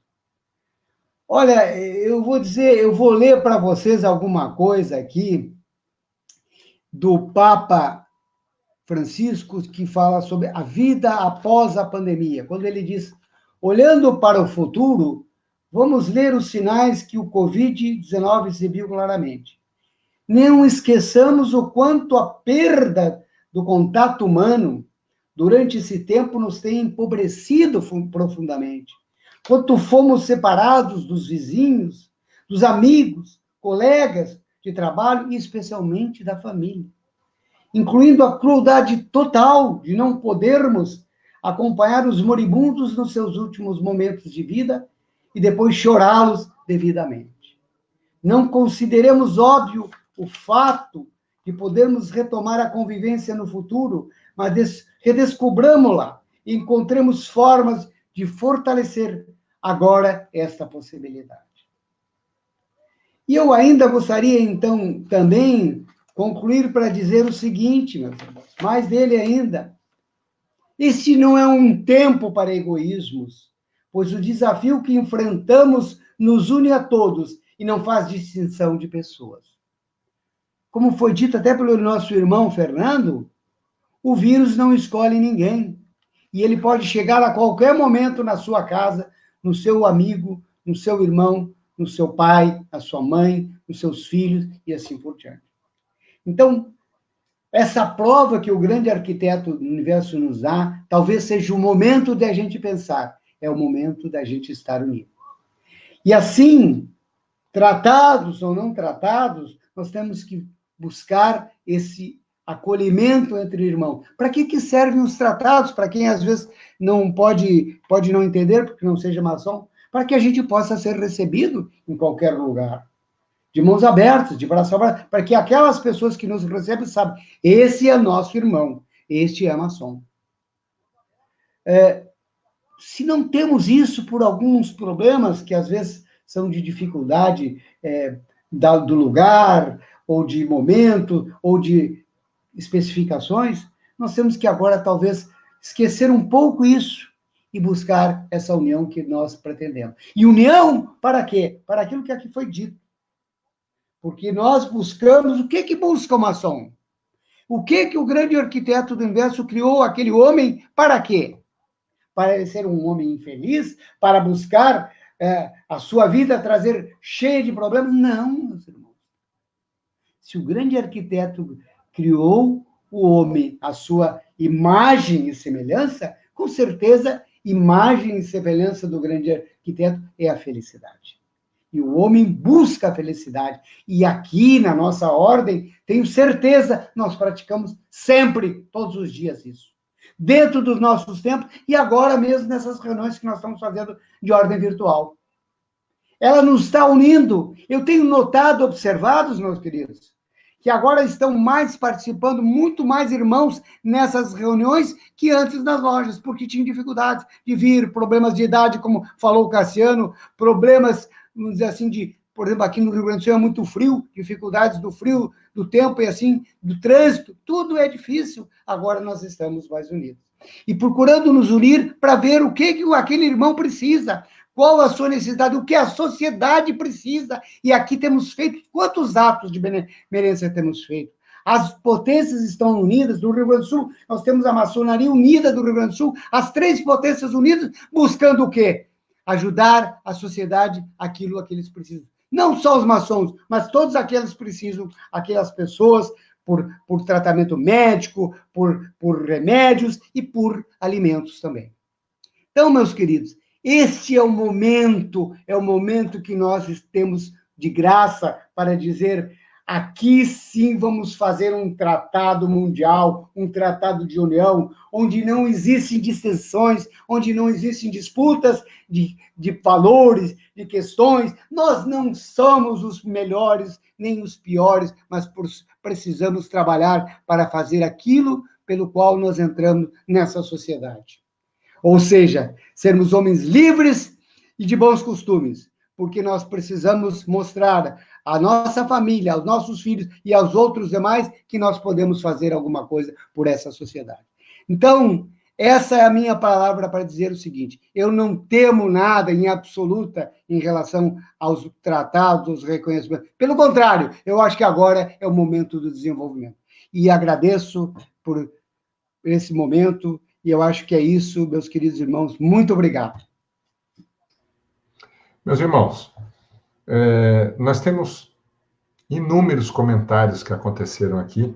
Olha, eu vou ler para vocês alguma coisa aqui do Papa Francisco, que fala sobre a vida após a pandemia, quando ele diz, olhando para o futuro, vamos ler os sinais que o Covid-19 exibiu claramente. Não esqueçamos o quanto a perda do contato humano durante esse tempo nos tem empobrecido profundamente. Quanto fomos separados dos vizinhos, dos amigos, colegas de trabalho e especialmente da família. Incluindo a crueldade total de não podermos acompanhar os moribundos nos seus últimos momentos de vida e depois chorá-los devidamente. Não consideremos óbvio o fato de podermos retomar a convivência no futuro, mas redescobramos-la e encontremos formas de fortalecer agora esta possibilidade. E eu ainda gostaria, então, também concluir para dizer o seguinte, meus irmãos, mais dele ainda. Este não é um tempo para egoísmos, pois o desafio que enfrentamos nos une a todos e não faz distinção de pessoas. Como foi dito até pelo nosso irmão Fernando, o vírus não escolhe ninguém. E ele pode chegar a qualquer momento na sua casa, no seu amigo, no seu irmão, no seu pai, na sua mãe, nos seus filhos e assim por diante. Então, essa prova que o grande arquiteto do universo nos dá, talvez seja o momento de a gente pensar, é o momento da gente estar unido. E assim, tratados ou não tratados, nós temos que buscar esse acolhimento entre irmãos. Para que servem os tratados? Para quem às vezes não pode não entender, porque não seja maçom, para que a gente possa ser recebido em qualquer lugar. De mãos abertas, de braços abertos, para que aquelas pessoas que nos recebem saibam, esse é nosso irmão, este é maçom. Se não temos isso por alguns problemas que às vezes são de dificuldade do lugar, ou de momento, ou de especificações, nós temos que agora talvez esquecer um pouco isso e buscar essa união que nós pretendemos. E união para quê? Para aquilo que aqui foi dito. Porque nós buscamos, o que busca o maçom? O que o grande arquiteto do universo criou aquele homem para quê? Para ele ser um homem infeliz? Para buscar a sua vida trazer cheia de problemas? Não, meus irmãos. Se o grande arquiteto criou o homem à sua imagem e semelhança, com certeza, imagem e semelhança do grande aqui dentro é a felicidade. E o homem busca a felicidade. E aqui, na nossa ordem, tenho certeza, nós praticamos sempre, todos os dias, isso. Dentro dos nossos tempos e agora mesmo nessas reuniões que nós estamos fazendo de ordem virtual. Ela nos está unindo. Eu tenho notado, observado, meus queridos, que agora estão mais participando, muito mais irmãos nessas reuniões que antes nas lojas, porque tinham dificuldades de vir, problemas de idade, como falou o Cassiano, problemas, vamos dizer assim, por exemplo, aqui no Rio Grande do Sul é muito frio, dificuldades do frio, do tempo e assim, do trânsito, tudo é difícil. Agora nós estamos mais unidos. E procurando nos unir para ver o que aquele irmão precisa, qual a sua necessidade, o que a sociedade precisa. E aqui temos feito, quantos atos de benemerência temos feito? As potências estão unidas do Rio Grande do Sul, nós temos a maçonaria unida do Rio Grande do Sul, as 3 potências unidas, buscando o quê? Ajudar a sociedade aquilo que eles precisam. Não só os maçons, mas todos aqueles precisam, aquelas pessoas, por tratamento médico, por remédios e por alimentos também. Então, meus queridos, este é o momento que nós temos de graça para dizer, aqui sim vamos fazer um tratado mundial, um tratado de união, onde não existem distensões, onde não existem disputas de valores, de questões. Nós não somos os melhores, nem os piores, mas precisamos trabalhar para fazer aquilo pelo qual nós entramos nessa sociedade. Ou seja, sermos homens livres e de bons costumes, porque nós precisamos mostrar à nossa família, aos nossos filhos e aos outros demais que nós podemos fazer alguma coisa por essa sociedade. Então, essa é a minha palavra para dizer o seguinte, eu não temo nada em absoluta em relação aos tratados, aos reconhecimentos. Pelo contrário, eu acho que agora é o momento do desenvolvimento. E agradeço por esse momento. E eu acho que é isso, meus queridos irmãos. Muito obrigado. Meus irmãos, nós temos inúmeros comentários que aconteceram aqui,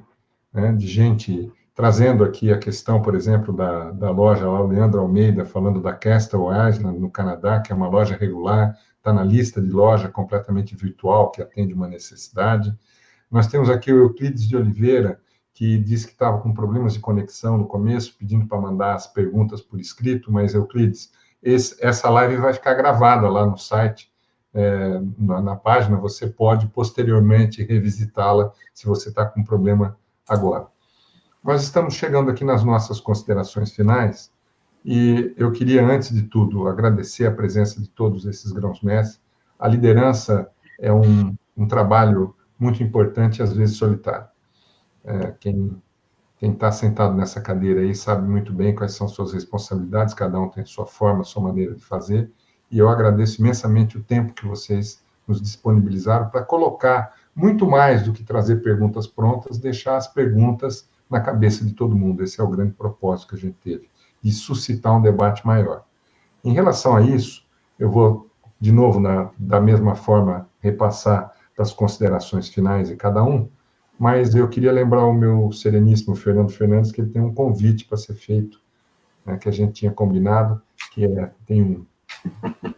né, de gente trazendo aqui a questão, por exemplo, da loja lá, o Leandro Almeida, falando da Castle Island, no Canadá, que é uma loja regular, está na lista de loja completamente virtual, que atende uma necessidade. Nós temos aqui o Euclides de Oliveira, que disse que estava com problemas de conexão no começo, pedindo para mandar as perguntas por escrito, mas, Euclides, essa live vai ficar gravada lá no site, na página, você pode posteriormente revisitá-la se você está com problema agora. Nós estamos chegando aqui nas nossas considerações finais, e eu queria, antes de tudo, agradecer a presença de todos esses grãos-mestres. A liderança é um trabalho muito importante, às vezes solitário. Quem está sentado nessa cadeira aí sabe muito bem quais são suas responsabilidades, cada um tem sua forma, sua maneira de fazer, e eu agradeço imensamente o tempo que vocês nos disponibilizaram para colocar muito mais do que trazer perguntas prontas, deixar as perguntas na cabeça de todo mundo. Esse é o grande propósito que a gente teve, de suscitar um debate maior. Em relação a isso, eu vou, de novo, da mesma forma, repassar das considerações finais de cada um, mas eu queria lembrar o meu sereníssimo Fernando Fernandes que ele tem um convite para ser feito, né, que a gente tinha combinado, que tem um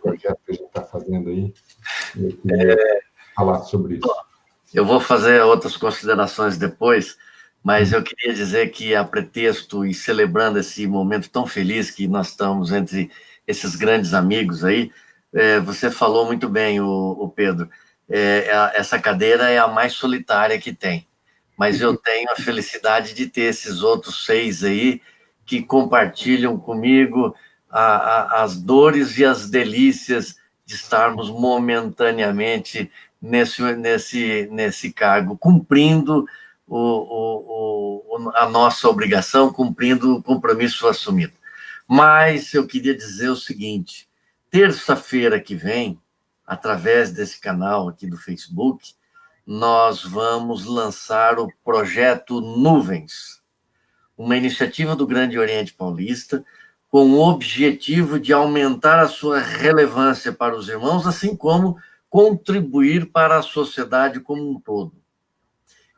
projeto que a gente está fazendo aí, e eu queria falar sobre isso. Eu vou fazer outras considerações depois, mas eu queria dizer que, a pretexto e celebrando esse momento tão feliz que nós estamos entre esses grandes amigos aí, você falou muito bem, o Pedro, essa cadeira é a mais solitária que tem. Mas eu tenho a felicidade de ter esses outros 6 aí que compartilham comigo as dores e as delícias de estarmos momentaneamente nesse cargo, cumprindo a nossa obrigação, cumprindo o compromisso assumido. Mas eu queria dizer o seguinte, terça-feira que vem, através desse canal aqui do Facebook, nós vamos lançar o projeto Nuvens, uma iniciativa do Grande Oriente Paulista, com o objetivo de aumentar a sua relevância para os irmãos, assim como contribuir para a sociedade como um todo.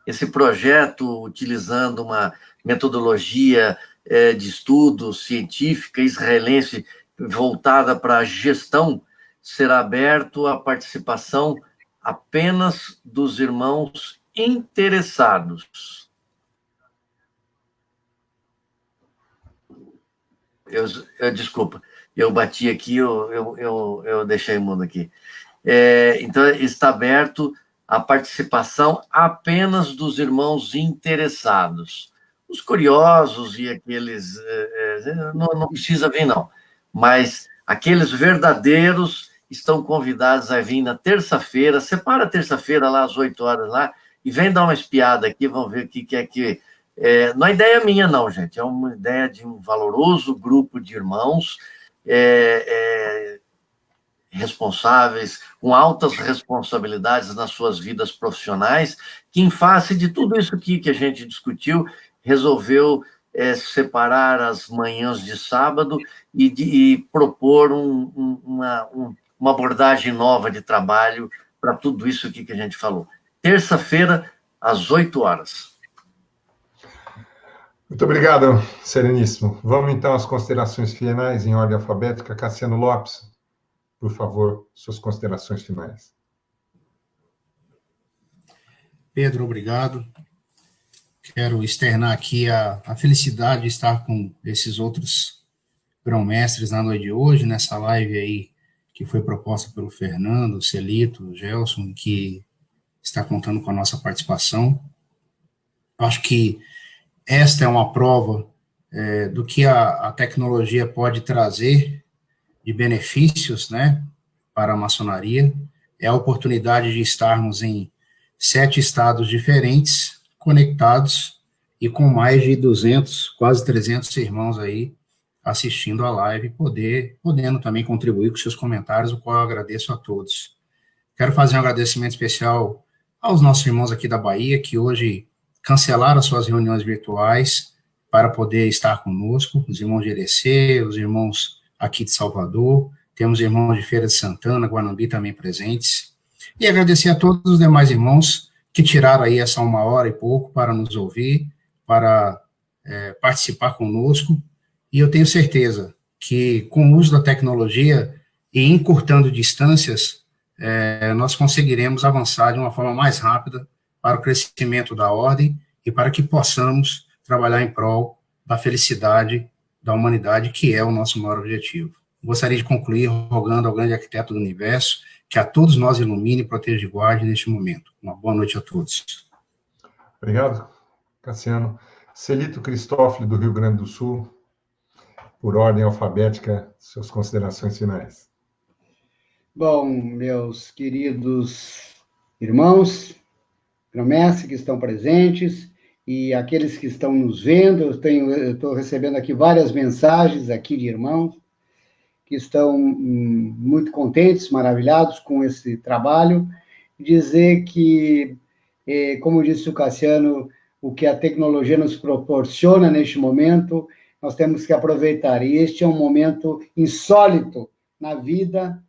Esse projeto, utilizando uma metodologia de estudo científica israelense voltada para a gestão, será aberto a participação apenas dos irmãos interessados. Desculpa, eu bati aqui, eu deixei mudo aqui. Então, está aberto a participação apenas dos irmãos interessados. Os curiosos e aqueles... não precisa vir, não. Mas aqueles verdadeiros estão convidados a vir na terça-feira. Separa terça-feira lá às 8 horas lá e vem dar uma espiada aqui, vão ver o que é que... não é ideia minha, não, gente. É uma ideia de um valoroso grupo de irmãos responsáveis, com altas responsabilidades nas suas vidas profissionais, que, em face de tudo isso aqui que a gente discutiu, resolveu separar as manhãs de sábado e propor uma abordagem nova de trabalho para tudo isso aqui que a gente falou. Terça-feira, às 8 horas. Muito obrigado, Sereníssimo. Vamos, então, às considerações finais em ordem alfabética. Cassiano Lopes, por favor, suas considerações finais. Pedro, obrigado. Quero externar aqui a felicidade de estar com esses outros grão-mestres na noite de hoje, nessa live aí que foi proposta pelo Fernando, Celito, Gelson, que está contando com a nossa participação. Acho que esta é uma prova do que a tecnologia pode trazer de benefícios, né, para a maçonaria. É a oportunidade de estarmos em 7 estados diferentes, conectados, e com mais de 200, quase 300 irmãos aí assistindo a live, podendo também contribuir com seus comentários, o qual eu agradeço a todos. Quero fazer um agradecimento especial aos nossos irmãos aqui da Bahia, que hoje cancelaram as suas reuniões virtuais para poder estar conosco, os irmãos de Irecê, os irmãos aqui de Salvador, temos irmãos de Feira de Santana, Guanambi também presentes, e agradecer a todos os demais irmãos que tiraram aí essa 1 hora e pouco para nos ouvir, para participar conosco, e eu tenho certeza que com o uso da tecnologia e encurtando distâncias, nós conseguiremos avançar de uma forma mais rápida para o crescimento da ordem e para que possamos trabalhar em prol da felicidade da humanidade, que é o nosso maior objetivo. Gostaria de concluir rogando ao grande arquiteto do universo que a todos nós ilumine, proteja e guarde neste momento. Uma boa noite a todos. Obrigado, Cassiano. Celito Cristófilo, do Rio Grande do Sul, por ordem alfabética, suas considerações finais. Bom, meus queridos irmãos, grão-mestres que estão presentes e aqueles que estão nos vendo, eu estou recebendo aqui várias mensagens aqui de irmãos que estão muito contentes, maravilhados com esse trabalho, dizer que, como disse o Cassiano, o que a tecnologia nos proporciona neste momento, nós temos que aproveitar, e este é um momento insólito na vida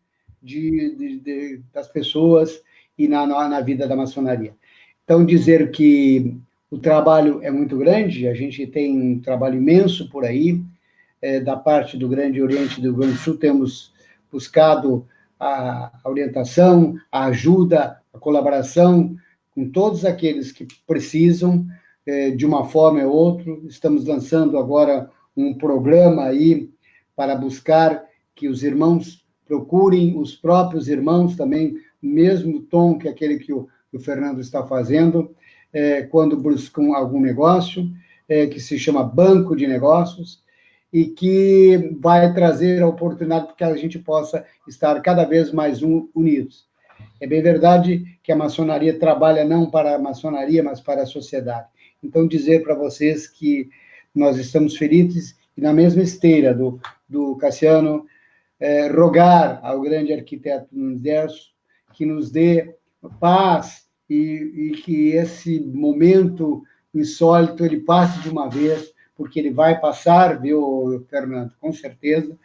das pessoas e na vida da maçonaria. Então, dizer que o trabalho é muito grande, a gente tem um trabalho imenso por aí, da parte do Grande Oriente e do Rio Grande do Sul, temos buscado a orientação, a ajuda, a colaboração com todos aqueles que precisam, de uma forma ou outra. Estamos lançando agora um programa aí para buscar que os irmãos procurem os próprios irmãos também, no mesmo tom que aquele que o Fernando está fazendo, quando buscam algum negócio, que se chama Banco de Negócios, e que vai trazer a oportunidade para que a gente possa estar cada vez mais unidos. É bem verdade que a maçonaria trabalha não para a maçonaria, mas para a sociedade. Então, dizer para vocês que nós estamos felizes, e na mesma esteira do Cassiano, rogar ao grande arquiteto do universo que nos dê paz e que esse momento insólito ele passe de uma vez, porque ele vai passar, viu, Fernando, com certeza,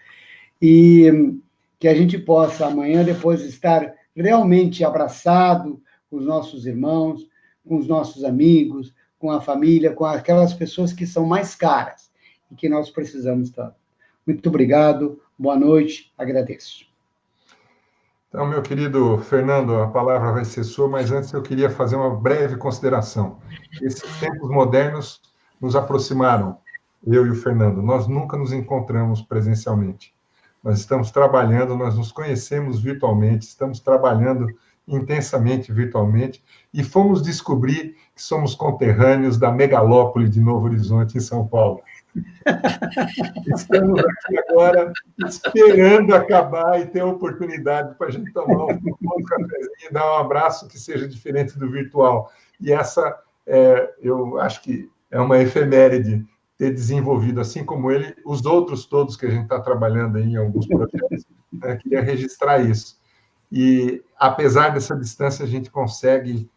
e que a gente possa amanhã depois estar realmente abraçado com os nossos irmãos, com os nossos amigos, com a família, com aquelas pessoas que são mais caras e que nós precisamos tanto. Muito obrigado, boa noite, agradeço. Então, meu querido Fernando, a palavra vai ser sua, mas antes eu queria fazer uma breve consideração. Esses tempos modernos nos aproximaram, eu e o Fernando. Nós nunca nos encontramos presencialmente. Nós estamos trabalhando, nós nos conhecemos virtualmente, estamos trabalhando intensamente virtualmente e fomos descobrir que somos conterrâneos da megalópole de Novo Horizonte, em São Paulo. Estamos aqui agora esperando acabar e ter a oportunidade para a gente tomar um cafezinho e dar um abraço que seja diferente do virtual. E essa, eu acho que é uma efeméride ter desenvolvido, assim como ele, os outros todos que a gente está trabalhando aí em alguns projetos. Né? Queria registrar isso. E, apesar dessa distância, a gente consegue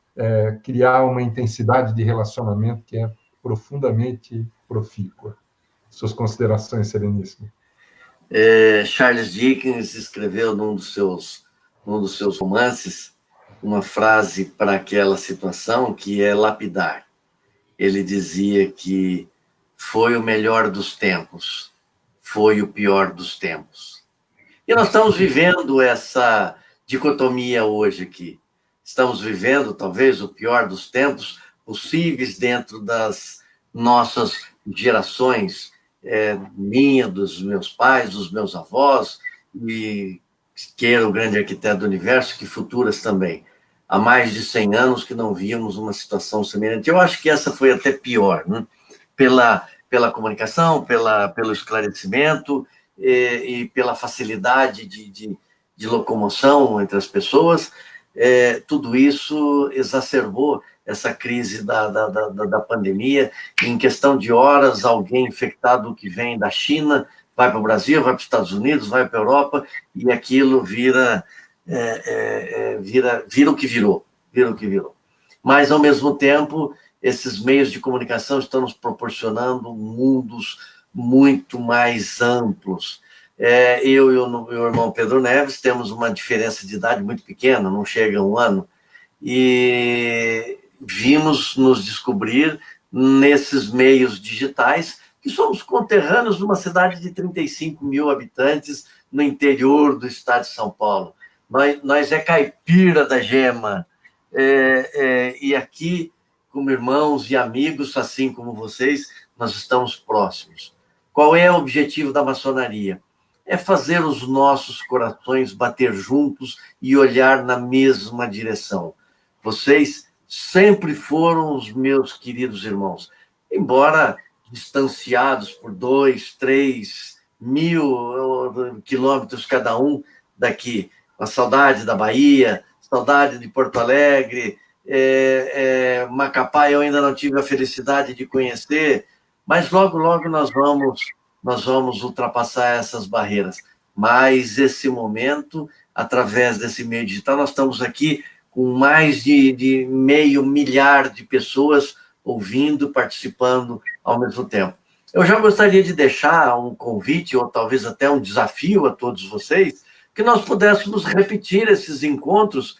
criar uma intensidade de relacionamento que é profundamente profícua. Suas considerações, Sereníssimo. Charles Dickens escreveu num dos seus romances uma frase para aquela situação que é lapidar. Ele dizia que foi o melhor dos tempos, foi o pior dos tempos. E nós estamos vivendo essa dicotomia hoje aqui. Estamos vivendo, talvez, o pior dos tempos possíveis dentro das nossas gerações, minha, dos meus pais, dos meus avós, e queira o grande arquiteto do universo, que futuras também. Há mais de 100 anos que não víamos uma situação semelhante. Eu acho que essa foi até pior, né? Pela comunicação, pelo esclarecimento e pela facilidade de locomoção entre as pessoas, tudo isso exacerbou essa crise da pandemia. Em questão de horas, alguém infectado que vem da China vai para o Brasil, vai para os Estados Unidos, vai para a Europa, e aquilo vira o que virou. Mas, ao mesmo tempo, esses meios de comunicação estão nos proporcionando mundos muito mais amplos. Eu e o meu irmão Pedro Neves temos uma diferença de idade muito pequena, não chega a 1 ano, e vimos nos descobrir nesses meios digitais que somos conterrâneos de uma cidade de 35 mil habitantes no interior do estado de São Paulo. Nós é caipira da gema, e aqui, como irmãos e amigos, assim como vocês, nós estamos próximos. Qual é o objetivo da maçonaria? É fazer os nossos corações bater juntos e olhar na mesma direção. Vocês sempre foram os meus queridos irmãos, embora distanciados por 2, 3 mil quilômetros cada um daqui. A saudade da Bahia, saudade de Porto Alegre, Macapá eu ainda não tive a felicidade de conhecer, mas logo, logo nós vamos ultrapassar essas barreiras. Mas esse momento, através desse meio digital, nós estamos aqui com mais de 500 mil de pessoas ouvindo, participando ao mesmo tempo. Eu já gostaria de deixar um convite, ou talvez até um desafio a todos vocês, que nós pudéssemos repetir esses encontros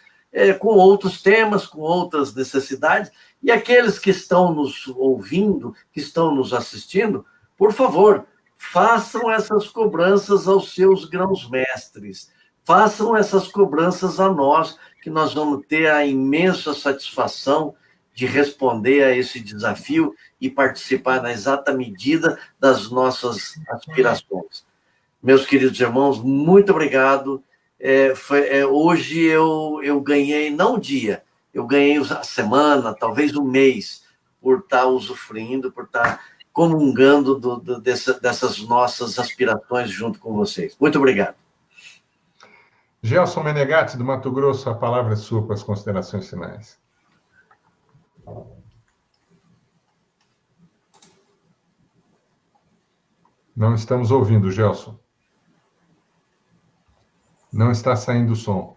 com outros temas, com outras necessidades, e aqueles que estão nos ouvindo, que estão nos assistindo, por favor, façam essas cobranças aos seus grãos-mestres, façam essas cobranças a nós, que nós vamos ter a imensa satisfação de responder a esse desafio e participar na exata medida das nossas aspirações. Meus queridos irmãos, muito obrigado. Hoje eu ganhei, não um dia, eu ganhei a semana, talvez um mês, por estar usufruindo, por estar comungando dessas nossas aspirações junto com vocês. Muito obrigado. Gelson Menegatti, do Mato Grosso, a palavra é sua para as considerações finais. Não estamos ouvindo, Gelson. Não está saindo o som.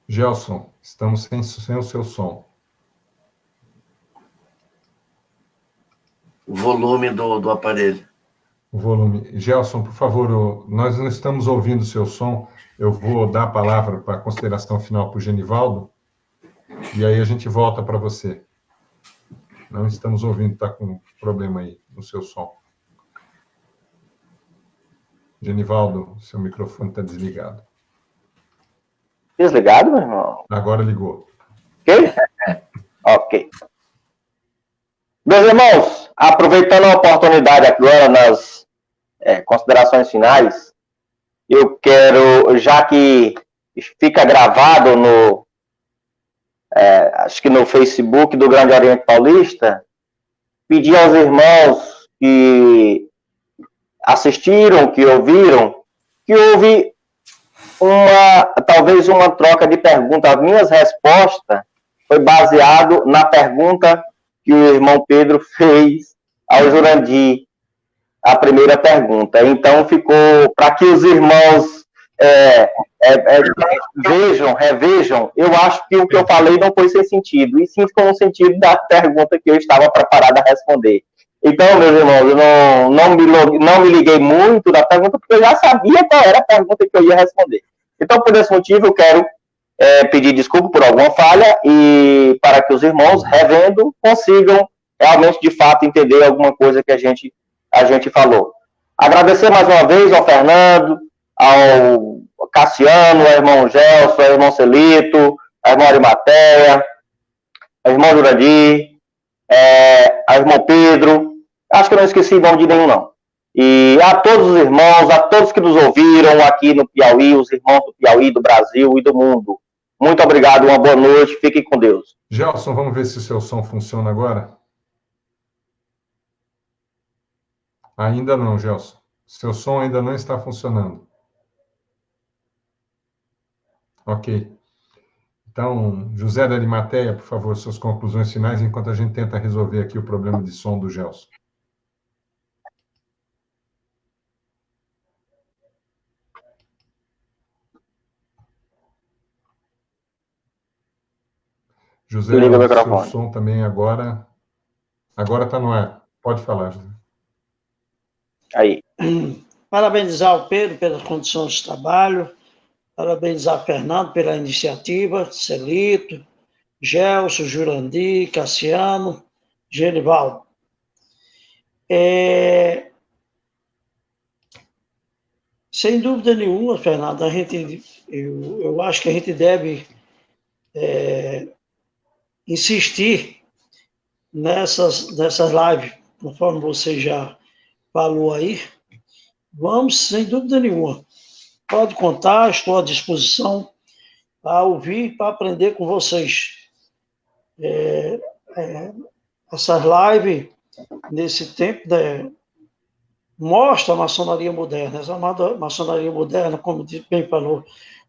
Gelson, estamos sem o seu som. O volume do aparelho. O volume. Gelson, por favor, nós não estamos ouvindo o seu som. Eu vou dar a palavra para a consideração final para o Genivaldo, e aí a gente volta para você. Não estamos ouvindo, está com problema aí no seu som. Genivaldo, seu microfone está desligado. Desligado, meu irmão? Agora ligou. Ok? Ok. Meus irmãos, aproveitando a oportunidade agora nas considerações finais, eu quero, já que fica gravado acho que no Facebook do Grande Oriente Paulista, pedir aos irmãos que assistiram, que ouviram, que houve talvez uma troca de perguntas. As minhas respostas foi baseado na pergunta que o irmão Pedro fez ao Jurandir, a primeira pergunta. Então, ficou para que os irmãos revejam. Eu acho que o que eu falei não foi sem sentido, e sim ficou no sentido da pergunta que eu estava preparado a responder. Então, meus irmãos, eu não me liguei muito da pergunta, porque eu já sabia qual era a pergunta que eu ia responder. Então, por esse motivo, eu quero pedir desculpa por alguma falha, e para que os irmãos, revendo, consigam realmente, de fato, entender alguma coisa que a gente falou. Agradecer mais uma vez ao Fernando, ao Cassiano, ao irmão Gelson, ao irmão Celito, ao irmão Arimateia, ao irmão Jurandir, ao irmão Pedro. Acho que eu não esqueci o nome de nenhum, não. E a todos os irmãos, a todos que nos ouviram aqui no Piauí, os irmãos do Piauí, do Brasil e do mundo. Muito obrigado, uma boa noite, fiquem com Deus. Gelson, vamos ver se o seu som funciona agora. Ainda não, Gelson. Seu som ainda não está funcionando. Ok. Então, José da Arimateia, por favor, suas conclusões finais, enquanto a gente tenta resolver aqui o problema de som do Gelson. José, o seu som também agora está no ar. Pode falar, José. Aí. Parabenizar o Pedro pelas condições de trabalho, parabenizar o Fernando pela iniciativa, Celito, Gelson, Jurandir, Cassiano, Genivaldo. Sem dúvida nenhuma, Fernando, eu acho que a gente deve insistir nessas lives, conforme você já falou aí. Vamos, sem dúvida nenhuma. Pode contar, estou à disposição para ouvir, para aprender com vocês. Essas lives, nesse tempo, mostra a maçonaria moderna. Essa maçonaria moderna, como bem falou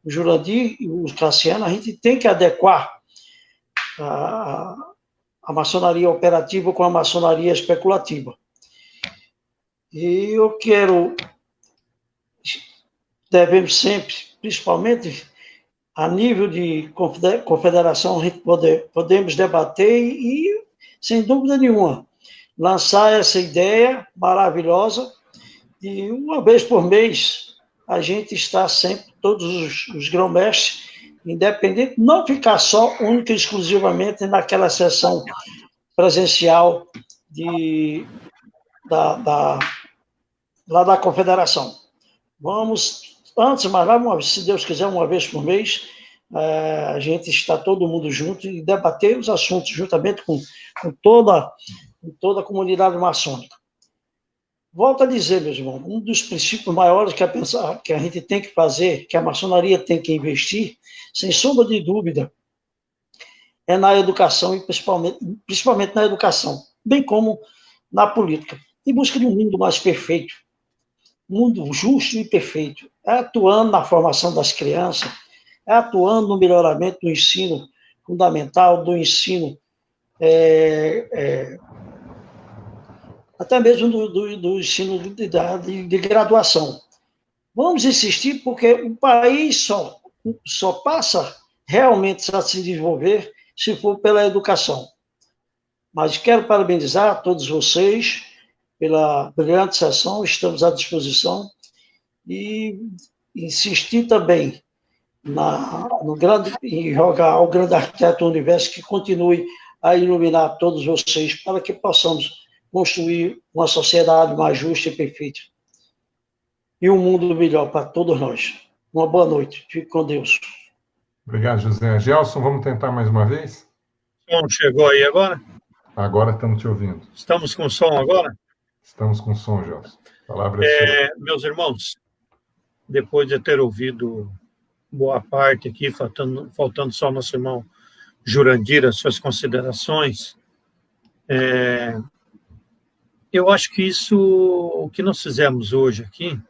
o Jurandir e o Cassiano, a gente tem que adequar a maçonaria operativa com a maçonaria especulativa. E eu devemos sempre, principalmente a nível de confederação, a gente podemos debater e, sem dúvida nenhuma, lançar essa ideia maravilhosa e, uma vez por mês, a gente está sempre, todos os grão-mestres, independente, não ficar só, única e exclusivamente naquela sessão presencial lá da confederação. Vamos, antes, mas se Deus quiser, uma vez por mês, a gente está todo mundo junto e debater os assuntos juntamente com toda a comunidade maçônica. Volto a dizer, meus irmãos, um dos princípios maiores que a gente tem que fazer, que a maçonaria tem que investir, sem sombra de dúvida, é na educação, e principalmente na educação, bem como na política, em busca de um mundo mais perfeito, um mundo justo e perfeito, atuando na formação das crianças, atuando no melhoramento do ensino fundamental, do ensino até mesmo do ensino de graduação. Vamos insistir, porque o país só passa realmente a se desenvolver se for pela educação. Mas quero parabenizar a todos vocês pela brilhante sessão, estamos à disposição, e insistir também e rogar ao grande arquiteto do universo que continue a iluminar todos vocês para que possamos construir uma sociedade mais justa e perfeita. e um mundo melhor para todos nós. Uma boa noite. Fique com Deus. Obrigado, José. Gelson, vamos tentar mais uma vez? O som chegou aí agora? Agora estamos te ouvindo. Estamos com som agora? Estamos com som, Gelson. A palavra é sua. Meus irmãos, depois de ter ouvido boa parte aqui, faltando só nosso irmão Jurandir, as suas considerações, eu acho que isso, o que nós fizemos hoje aqui,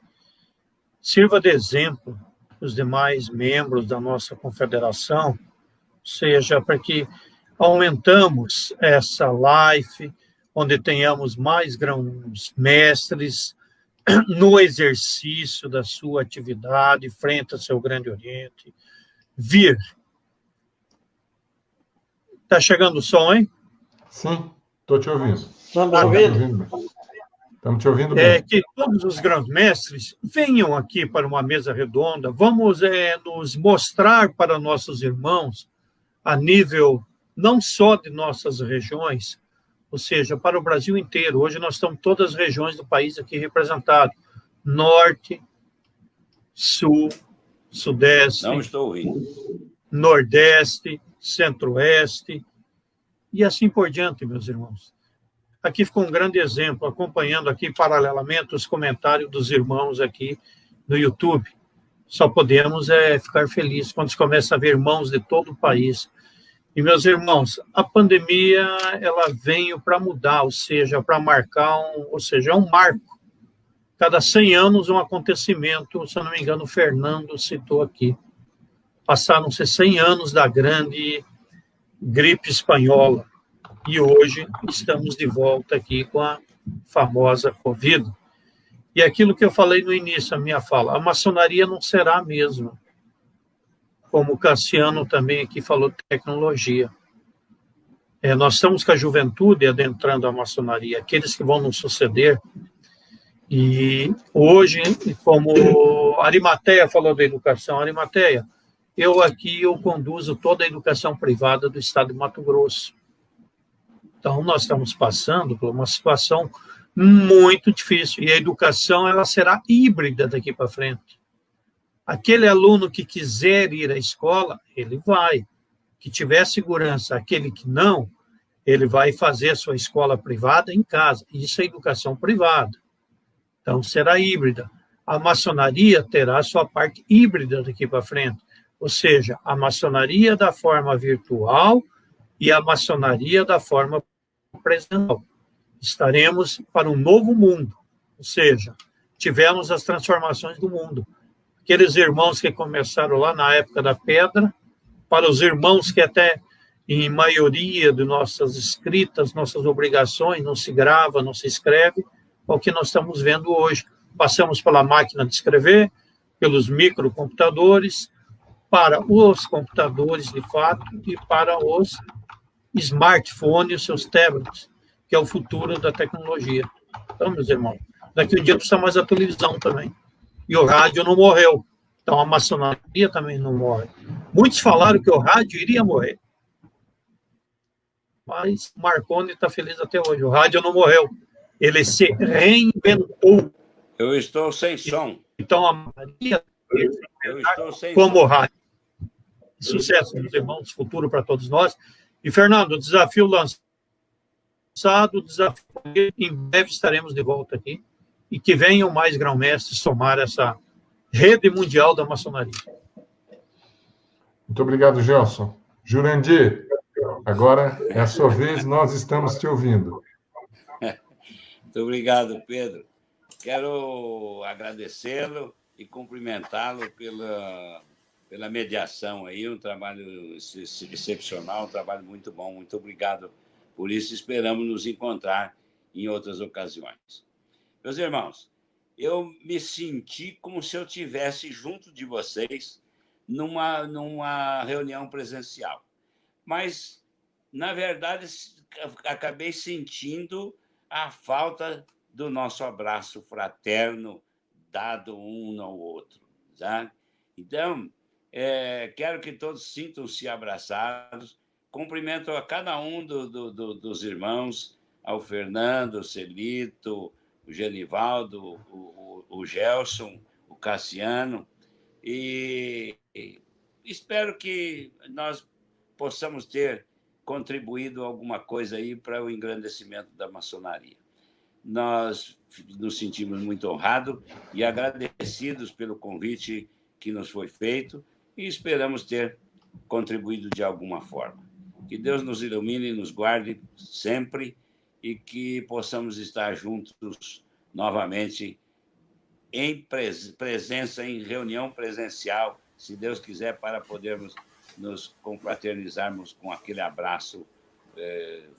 sirva de exemplo para os demais membros da nossa confederação, seja para que aumentamos essa live, onde tenhamos mais grãos mestres no exercício da sua atividade frente ao seu Grande Oriente. Vir. Está chegando o som, hein? Sim, estou te ouvindo. Estamos ouvindo? Estamos te ouvindo bem. Que todos os grandes mestres venham aqui para uma mesa redonda, vamos nos mostrar para nossos irmãos, a nível não só de nossas regiões, ou seja, para o Brasil inteiro. Hoje nós estamos todas as regiões do país aqui representadas. Norte, Sul, Sudeste, não estou ouvindo. Nordeste, Centro-Oeste, e assim por diante, meus irmãos. Aqui ficou um grande exemplo, acompanhando aqui paralelamente os comentários dos irmãos aqui no YouTube. Só podemos ficar felizes quando se começa a ver irmãos de todo o país. E, meus irmãos, a pandemia, ela veio para mudar, ou seja, para marcar, é um marco. Cada 100 anos, um acontecimento, se eu não me engano, o Fernando citou aqui. Passaram-se 100 anos da grande gripe espanhola. E hoje estamos de volta aqui com a famosa Covid. E aquilo que eu falei no início, a minha fala, a maçonaria não será a mesma. Como o Cassiano também aqui falou, tecnologia. Nós estamos com a juventude adentrando a maçonaria, aqueles que vão nos suceder. E hoje, como Arimateia falou da educação, Arimateia, eu conduzo toda a educação privada do estado de Mato Grosso. Então, nós estamos passando por uma situação muito difícil, e a educação ela será híbrida daqui para frente. Aquele aluno que quiser ir à escola, ele vai. Que tiver segurança, aquele que não, ele vai fazer a sua escola privada em casa. Isso é educação privada. Então, será híbrida. A maçonaria terá a sua parte híbrida daqui para frente. Ou seja, a maçonaria da forma virtual e a maçonaria da forma presencial. Estaremos para um novo mundo. Ou seja, tivemos as transformações do mundo. Aqueles irmãos que começaram lá na época da pedra, para os irmãos que até, em maioria de nossas escritas, nossas obrigações, não se grava, não se escreve, é o que nós estamos vendo hoje. Passamos pela máquina de escrever, pelos microcomputadores, para os computadores, de fato, e para os smartphones, seus tablets, que é o futuro da tecnologia. Então, meus irmãos, daqui um dia precisa mais a televisão também. E o rádio não morreu. Então, a maçonaria também não morre. Muitos falaram que o rádio iria morrer. Mas Marconi está feliz até hoje. O rádio não morreu. Ele se reinventou. Eu estou sem som. Então, a maçonaria Eu estou sem como som. o rádio. Sucesso, meus irmãos, futuro para todos nós. E, Fernando, o desafio lançado, em breve estaremos de volta aqui. E que venham mais grão-mestres somar essa rede mundial da maçonaria. Muito obrigado, Gelson. Jurandir, agora é a sua vez, nós estamos te ouvindo. Muito obrigado, Pedro. Quero agradecê-lo e cumprimentá-lo pela mediação aí, um trabalho excepcional, um trabalho muito bom. Muito obrigado por isso. Esperamos nos encontrar em outras ocasiões. Meus irmãos, eu me senti como se eu estivesse junto de vocês numa reunião presencial. Mas, na verdade, acabei sentindo a falta do nosso abraço fraterno dado um ao outro. Tá? Então, quero que todos sintam-se abraçados. Cumprimento a cada um dos irmãos, ao Fernando, ao Celito, o Genivaldo, o Gelson, o Cassiano, e espero que nós possamos ter contribuído alguma coisa aí para o engrandecimento da maçonaria. Nós nos sentimos muito honrados e agradecidos pelo convite que nos foi feito e esperamos ter contribuído de alguma forma. Que Deus nos ilumine e nos guarde sempre e que possamos estar juntos novamente em presença, em reunião presencial, se Deus quiser, para podermos nos confraternizarmos com aquele abraço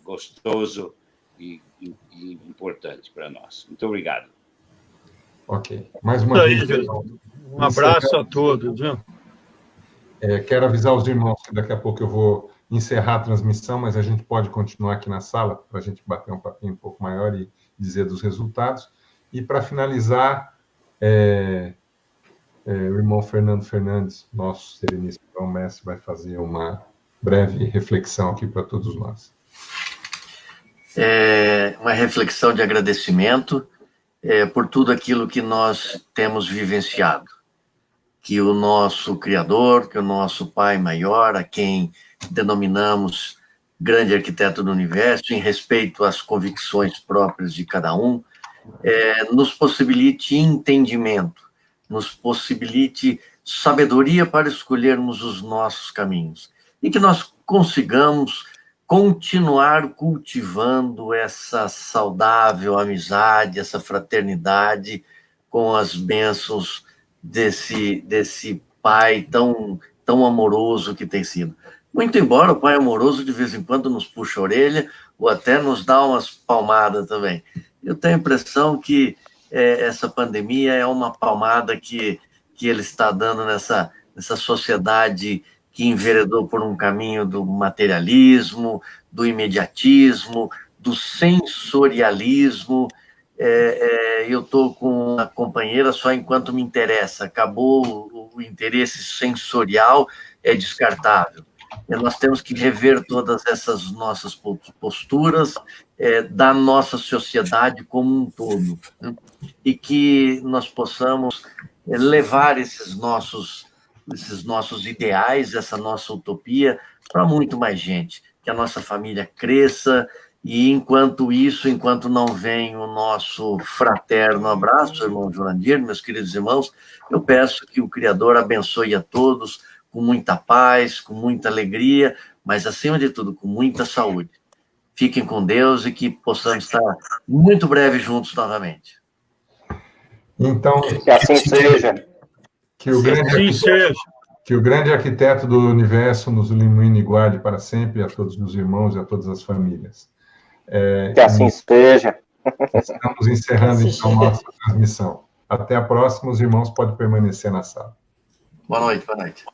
gostoso e importante para nós. Muito obrigado. Ok. Mais uma vez. Um abraço a todos. Viu? Quero avisar os irmãos que daqui a pouco eu vou encerrar a transmissão, mas a gente pode continuar aqui na sala para a gente bater um papinho um pouco maior e dizer dos resultados. E para finalizar, o irmão Fernando Fernandes, nosso sereníssimo mestre, vai fazer uma breve reflexão aqui para todos nós. Uma reflexão de agradecimento por tudo aquilo que nós temos vivenciado. Que o nosso Criador, que o nosso Pai Maior, a quem denominamos grande arquiteto do universo, em respeito às convicções próprias de cada um, nos possibilite entendimento, nos possibilite sabedoria para escolhermos os nossos caminhos. E que nós consigamos continuar cultivando essa saudável amizade, essa fraternidade com as bênçãos desse Pai tão amoroso que tem sido. Muito embora o Pai amoroso de vez em quando nos puxa a orelha ou até nos dá umas palmadas também. Eu tenho a impressão que essa pandemia é uma palmada que ele está dando nessa sociedade que enveredou por um caminho do materialismo, do imediatismo, do sensorialismo. Eu estou com uma companheira só enquanto me interessa. Acabou o interesse sensorial, é descartável. Nós temos que rever todas essas nossas posturas da nossa sociedade como um todo, né? E que nós possamos levar esses nossos ideais, essa nossa utopia para muito mais gente, que a nossa família cresça. E enquanto não vem o nosso fraterno abraço, irmão Jurandir, meus queridos irmãos, eu peço que o Criador abençoe a todos com muita paz, com muita alegria, mas, acima de tudo, com muita saúde. Fiquem com Deus e que possamos estar muito breve juntos novamente. Então, que assim seja. Que o grande arquiteto do universo nos ilumine e guarde para sempre a todos os irmãos e a todas as famílias. Que assim seja. Estamos encerrando, então, nossa transmissão. Até a próxima. Os irmãos podem permanecer na sala. Boa noite, boa noite.